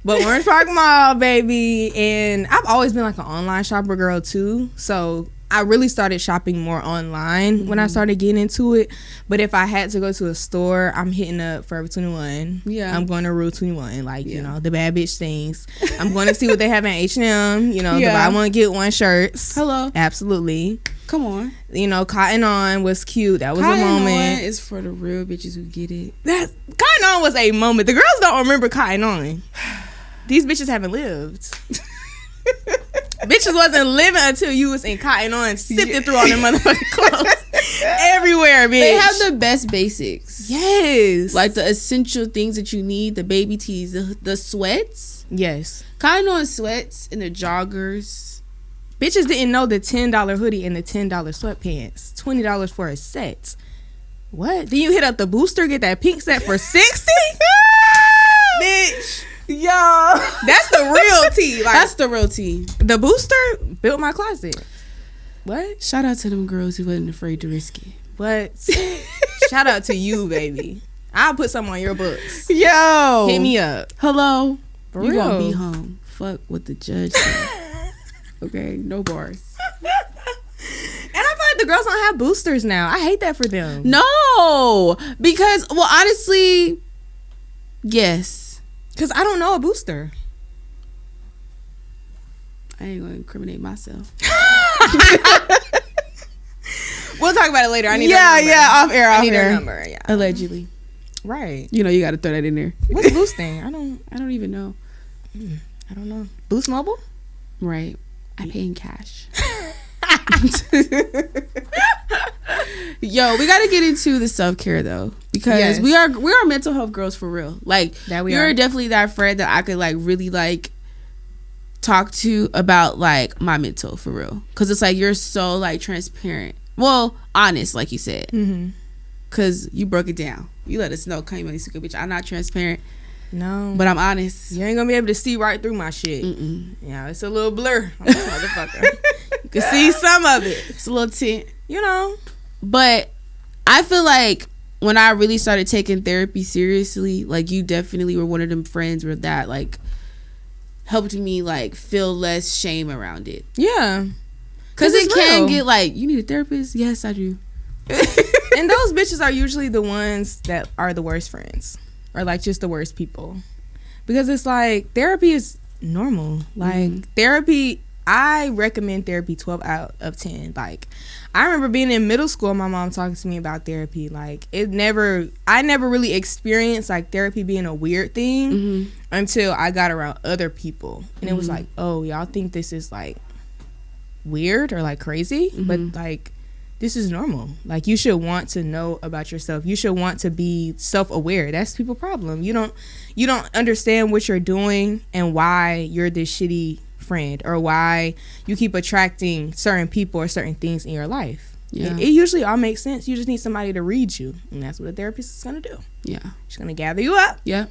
But Orange Park Mall, baby. And I've always been like an online shopper girl too. So I really started shopping more online when I started getting into it. But if I had to go to a store, I'm hitting up Forever 21. Yeah. I'm going to Rule 21. Like, you know, the bad bitch things. I'm going to see what they have at H&M. You know, the buy one, get one shirts. Hello. Absolutely. Come on. You know, Cotton On was cute. That was Cotton a moment. On is for the real bitches who get it. Cotton On was a moment. The girls don't remember Cotton On. These bitches haven't lived. Bitches wasn't living until you was in Cotton On, sifting through all them motherfucking clothes everywhere, bitch. They have the best basics. Yes. Like the essential things that you need, the baby tees, the sweats. Yes. Cotton On sweats and the joggers. Bitches didn't know the $10 hoodie and the $10 sweatpants. $20 for a set. What? Then you hit up the Booster, get that pink set for $60? Bitch. Yo, that's the real tea. Like, that's the real tea. The Booster built my closet. What? Shout out to them girls who wasn't afraid to risk it. What? Shout out to you, baby. I'll put some on your books. Yo, hit me up. Hello. For you real. Gonna be home. Fuck what the judge said. Okay, no bars. And I feel like the girls don't have boosters now. I hate that for them. No, because well, honestly, yes. Because I don't know a booster. I ain't gonna incriminate myself. We'll talk about it later. I need their number. Off air. I need their number. Yeah, allegedly. Right. You know you got to throw that in there. What's boosting? I don't even know. I don't know. Boost Mobile. Right. I pay in cash. Yo, we got to get into the self-care though, because we are mental health girls for real. Like that you're definitely that friend that I could like really like talk to about like my mental for real, because it's like you're so like transparent, well, honest, like you said, because you broke it down. You let us know, come on, bitch, I'm not transparent. No, but I'm honest. You ain't gonna be able to see right through my shit. Yeah, it's a little blur. I'm this motherfucker. You can see some of it. It's a little tint, you know. But I feel like when I really started taking therapy seriously, like you definitely were one of them friends where that like helped me like feel less shame around it. Yeah, because it can get like, you need a therapist. Yes, I do. And those bitches are usually the ones that are the worst friends, or like just the worst people, because it's like therapy is normal. Like therapy, I recommend therapy 12 out of 10. Like I remember being in middle school, my mom talking to me about therapy. Like I never really experienced like therapy being a weird thing until I got around other people, and it was like, oh, y'all think this is like weird or like crazy, but like this is normal. Like you should want to know about yourself. You should want to be self-aware. That's people's problem. You don't understand what you're doing and why you're this shitty friend, or why you keep attracting certain people or certain things in your life. It usually all makes sense. You just need somebody to read you, and that's what a therapist is going to do. She's going to gather you up and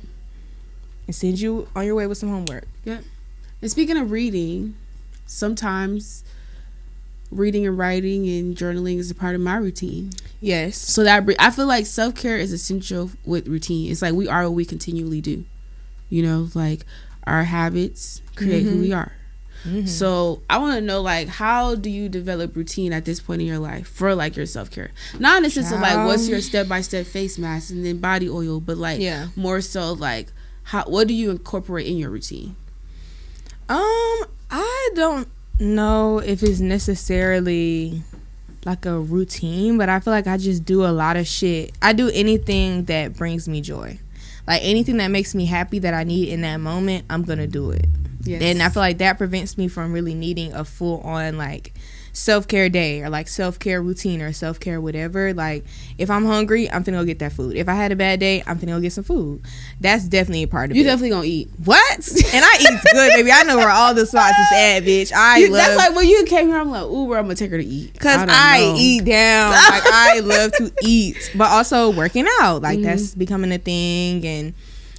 send you on your way with some homework. And speaking of reading, sometimes reading and writing and journaling is a part of my routine. Yes. So that I feel like self-care is essential with routine. It's like we are what we continually do. You know, like our habits create who we are. So I want to know, like, how do you develop routine at this point in your life for like your self-care? Not in the sense of like what's your step-by-step face mask and then body oil, but like more so like what do you incorporate in your routine? I don't know if it's necessarily like a routine, but I feel like I just do a lot of shit. I do anything that brings me joy. Like anything that makes me happy that I need in that moment, I'm gonna do it. And I feel like that prevents me from really needing a full on like self-care day or like self-care routine or self-care whatever. Like if I'm hungry, I'm finna go get that food. If I had a bad day, I'm finna go get some food. That's definitely a part of it. You definitely gonna eat. What? And I eat good, baby. I know where all the spots is at, bitch. That's like when you came here, I'm like, ooh, where I'm gonna take her to eat. Cause I eat down. Like I love to eat. But also working out. Like that's becoming a thing. And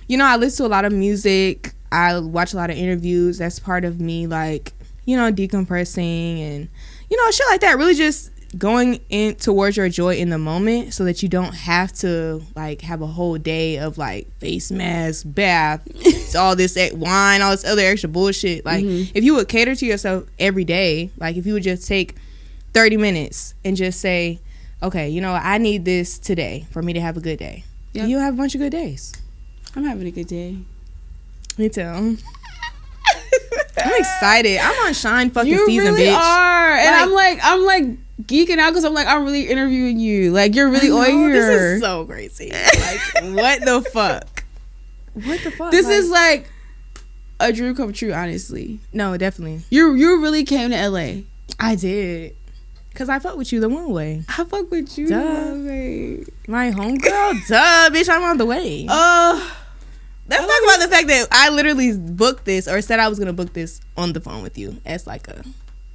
you know, I listen to a lot of music. I watch a lot of interviews. That's part of me, like, you know, decompressing and, you know, shit like that. Really just going in towards your joy in the moment so that you don't have to, like, have a whole day of, like, face mask, bath, all this wine, all this other extra bullshit. Like, if you would cater to yourself every day, like, if you would just take 30 minutes and just say, okay, you know, I need this today for me to have a good day. You'll have a bunch of good days. I'm having a good day. Me too. I'm excited. I'm on Shine fucking you season, really bitch. Are. And I'm like geeking out because I'm like, I'm really interviewing you. Like, you're really on here. This is so crazy. Like, what the fuck? What the fuck? This is like a dream come true, honestly. No, definitely. You really came to LA. I did. Because I fuck with you the one way. I fuck with you the one way. My homegirl? Duh, bitch, I'm on the way. Let's talk about the fact that I literally booked this or said I was going to book this on the phone with you as like a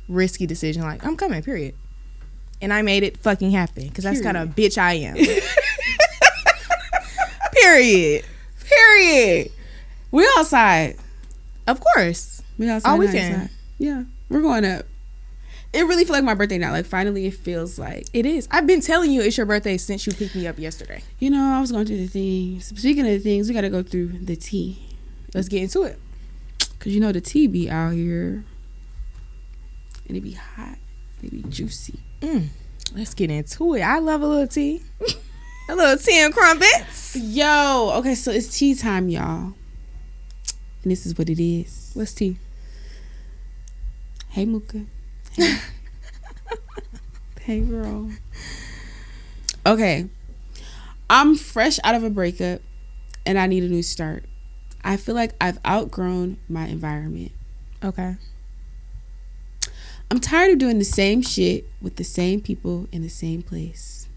risky decision. Like, I'm coming, period. And I made it fucking happen because that's kind of bitch I am. Period. We outside. Of course. We outside. All weekend. Yeah, we're going up. It really feels like my birthday now. Like, finally, it feels like it is. I've been telling you it's your birthday since you picked me up yesterday. You know, I was going through the things. Speaking of the things, we got to go through the tea. Let's get into it. Because, you know, the tea be out here. And it be hot. It be juicy. Let's get into it. I love a little tea. A little tea and crumpets. Yo, okay, so it's tea time, y'all. And this is what it is. What's tea? Hey, Mooka. Hey. Hey, girl. Okay. I'm fresh out of a breakup and I need a new start. I feel like I've outgrown my environment. Okay. I'm tired of doing the same shit with the same people in the same place.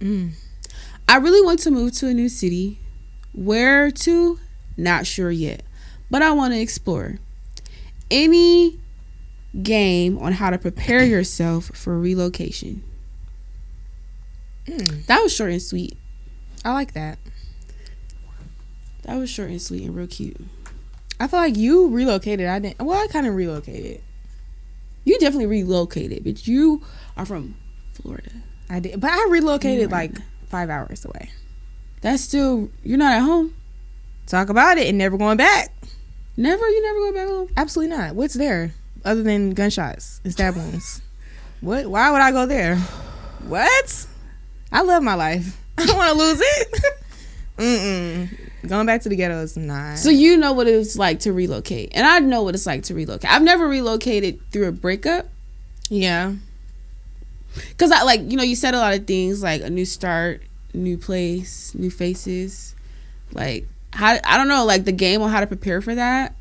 I really want to move to a new city. Where to? Not sure yet. But I want to explore. Any game on how to prepare yourself for relocation? That was short and sweet. I like that. That was short and sweet and real cute. I feel like you relocated. I kind of relocated. You definitely relocated, but you are from Florida. I did, but I relocated like 5 hours away. That's still, you're not at home. Talk about it and never going back. You never going back home? Absolutely not. What's there other than gunshots and stab wounds? What? Why would I go there? What? I love my life. I don't want to lose it. Going back to the ghetto is not. So you know what it's like to relocate, and I know what it's like to relocate. I've never relocated through a breakup. Yeah, because I like, you know, you said a lot of things like a new start, new place, new faces. Like, how, I don't know, like the game on how to prepare for that.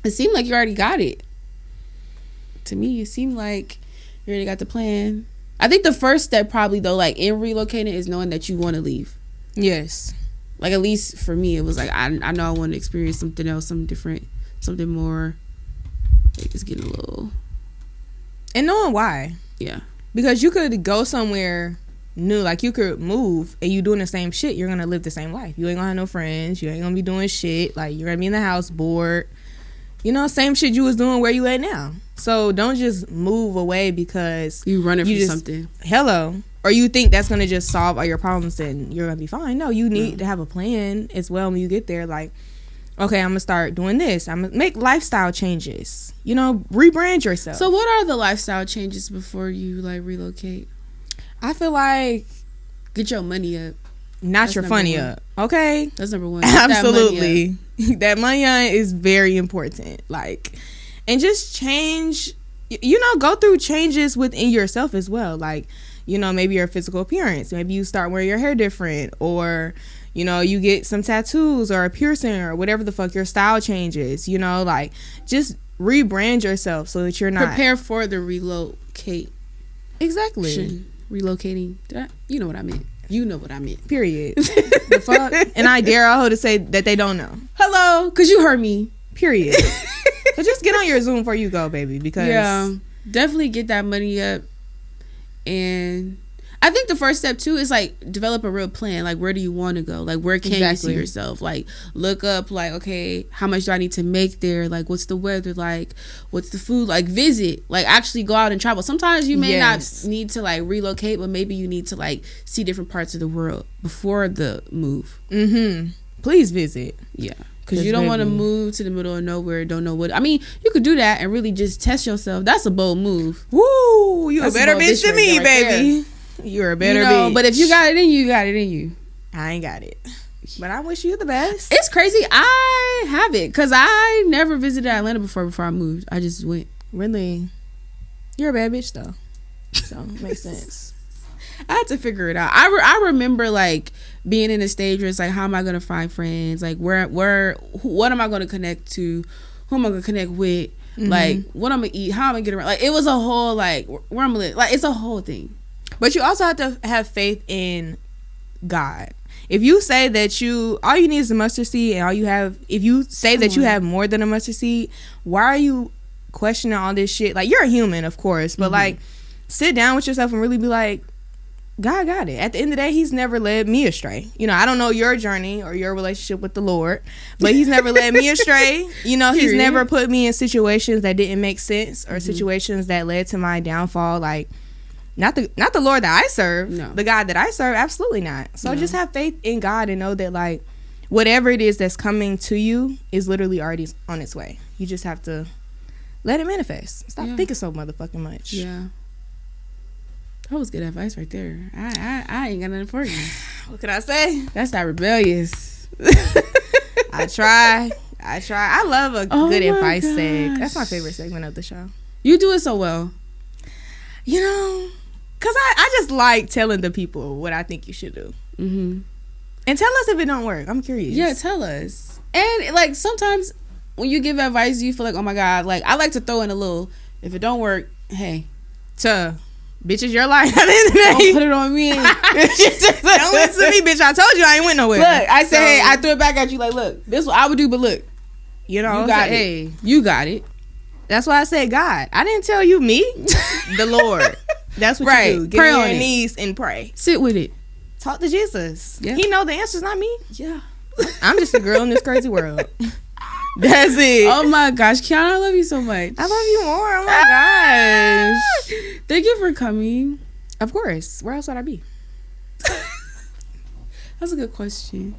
It seemed like you already got it. To me, it seemed like you already got the plan. I think the first step probably though, like in relocating, is knowing that you want to leave. Yes. Like, at least for me, it was like, I know I want to experience something else, something different, something more. Like, it's getting a little. And knowing why. Yeah. Because you could go somewhere new. Like, you could move and you doing the same shit. You're going to live the same life. You ain't going to have no friends. You ain't going to be doing shit. Like, you're going to be in the house bored. You know, same shit you was doing where you at now. So don't just move away because you running from something. Hello. Or you think that's going to just solve all your problems and you're going to be fine. No, you need to have a plan as well when you get there. Like, okay, I'm going to start doing this. I'm going to make lifestyle changes. You know, rebrand yourself. So what are the lifestyle changes before you, like, relocate? I feel like... Get your money up. Not your funny up. Okay? That's number one. Absolutely. That money up is very important. Like, and just change... You know, go through changes within yourself as well. Like... You know, maybe your physical appearance. Maybe you start wearing your hair different. Or, you know, you get some tattoos or a piercing or whatever the fuck. Your style changes. You know, like, just rebrand yourself so that you're not... Prepare for the relocate. Exactly. Relocating. You know what I meant. You know what I meant. Period. The fuck? And I dare all to say that they don't know. Hello? Because you heard me. Period. So just get on your Zoom before you go, baby. Because... Yeah. Definitely get that money up. And I think the first step too is like develop a real plan. Like, where do you want to go? Like, where can you see yourself? Like, look up like, okay, how much do I need to make there? Like, what's the weather like? What's the food like? Visit, like, actually go out and travel. Sometimes you may not need to like relocate, but maybe you need to like see different parts of the world before the move. Please visit. Yeah. Because you don't want to move to the middle of nowhere, don't know what... I mean, you could do that and really just test yourself. That's a bold move. Woo! You a better bitch than me, baby. You're a better bitch. But if you got it in you, you got it in you. I ain't got it. But I wish you the best. It's crazy. I have it. Because I never visited Atlanta before I moved. I just went. Really? You're a bad bitch, though. So it makes sense. I had to figure it out. I remember like being in a stage where it's like, how am I gonna find friends? Like what am I gonna connect to? Who am I gonna connect with? Mm-hmm. Like what I'm gonna eat? How am I gonna get around? Like it was a whole like where I'm gonna live. Like it's a whole thing. But you also have to have faith in God. If you say that all you need is a mustard seed, and if you say that you have more than a mustard seed, why are you questioning all this shit? Like, you're a human, of course, but like, sit down with yourself and really be like, God got it. At the end of the day, he's never led me astray. You know, I don't know your journey or your relationship with the Lord, but he's never led me astray. You know, he's never put me in situations that didn't make sense or situations that led to my downfall. Like, not the Lord that I serve, the God that I serve, absolutely not. So just have faith in God and know that like whatever it is that's coming to you is literally already on its way. You just have to let it manifest. Stop thinking so motherfucking much. Yeah. That was good advice right there. I ain't got nothing for you. What can I say? That's not rebellious. I try. I love a good advice seg. That's my favorite segment of the show. You do it so well. You know, because I just like telling the people what I think you should do. Mm-hmm. And tell us if it don't work. I'm curious. Yeah, tell us. And like sometimes when you give advice, you feel like, oh my God, like I like to throw in a little, if it don't work, hey. Bitch, is your life at the end of the day. Don't put it on me. Don't listen to me, bitch. I told you I ain't went nowhere. Look, I said, hey, I threw it back at you like, look, this is what I would do, but look. You know, you got it. Hey. You got it. That's why I said God. I didn't tell you me. The Lord. That's what you do. Get on your knees and pray. Sit with it. Talk to Jesus. Yeah. He know the answers, not me. Yeah. I'm just a girl in this crazy world. That's it. Oh my gosh, Kiana, I love you so much. I love you more. Oh my gosh. Thank you for coming. Of course. Where else would I be? That's a good question.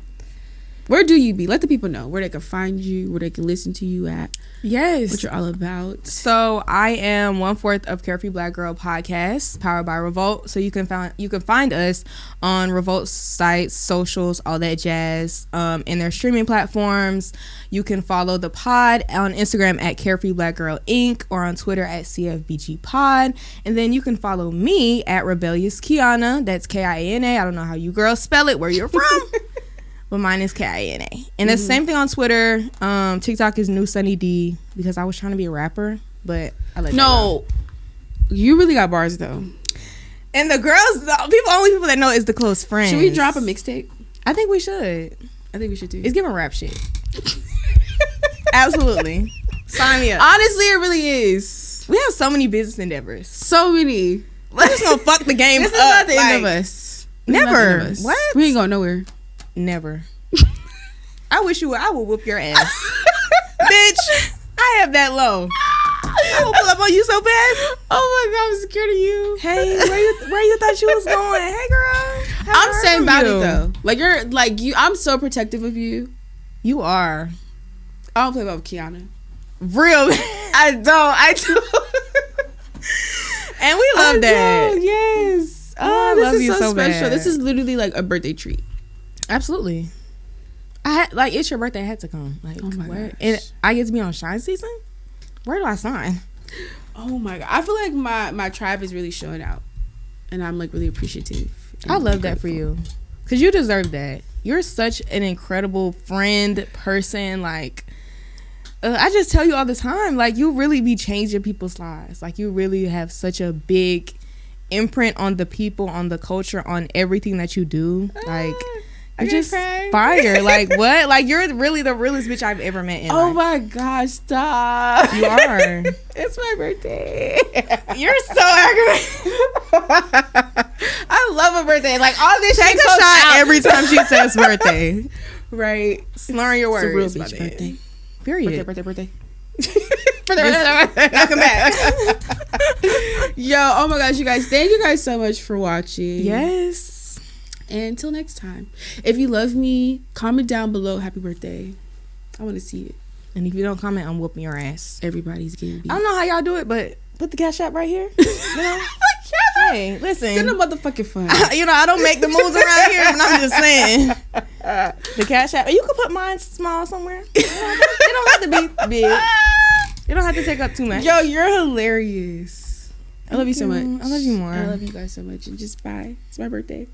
Where do you be? Let the people know where they can find you, where they can listen to you at. Yes. What you're all about. So I am 1/4 of Carefree Black Girl podcast, powered by Revolt. So you can find us on Revolt's sites, socials, all that jazz, in their streaming platforms. You can follow the pod on Instagram at Carefree Black Girl Inc. or on Twitter at CFBG Pod. And then you can follow me at Rebellious Kiana. That's Kiana. I don't know how you girls spell it, where you're from. But mine is Kiana. And the same thing on Twitter. TikTok is New Sunny D, because I was trying to be a rapper, but I let that go. You really got bars though. And the girls, only people that know is the close friends. Should we drop a mixtape? I think we should. I think we should too. It's giving rap shit. Absolutely. Sign me up. Honestly, it really is. We have so many business endeavors. So many. We're just gonna fuck the game up. This is not the end of us. Never. What? We ain't going nowhere. Never. I wish you would. I will whoop your ass. Bitch, I have that low. I will pull up on you so fast. Oh my God, I'm scared of you. Hey, where you thought you was going? Hey girl. I'm saying about it though. Like you're like you. I'm so protective of you. You are. I don't play about Kiana. Real. I do. And we love that. Yes. Oh, this is so special. Bad. This is literally like a birthday treat. Absolutely. It's your birthday. I had to come. Like, oh my gosh. And I get to be on Shine Season? Where do I sign? Oh my God. I feel like my tribe is really showing out. And I'm like really appreciative. I love that for you. Because you deserve that. You're such an incredible friend, person. Like, I just tell you all the time, like, you really be changing people's lives. Like, you really have such a big imprint on the people, on the culture, on everything that you do. Like, you're just fire. Like, what? Like, you're really the realest bitch I've ever met in life. My gosh, stop. You are. It's my birthday. You're so aggravating. I love a birthday. Like, all this shit. Take a shot every time she says birthday. Right. Slurring your words. It's a real bitch birthday. Period. Birthday. Now come back. Yo, oh my gosh, you guys. Thank you guys so much for watching. Yes. And until next time, if you love me, comment down below happy birthday. I want to see it. And if you don't comment, I'm whooping your ass. Everybody's getting beat. I don't know how y'all do it, but put the Cash App right here. You know? Hey, listen. Send a motherfucking fun. I don't make the moves around here, but I'm just saying. The Cash App. You can put mine small somewhere. It don't have to be big. You don't have to take up too much. Yo, you're hilarious. I love you so much. I love you more. I love you guys so much. And just bye. It's my birthday.